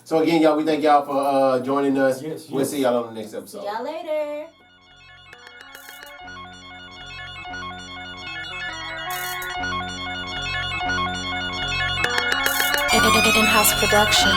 So again, y'all, we thank y'all for joining us. Yes, We'll yes. see y'all on the next See episode. y'all later. In-house production.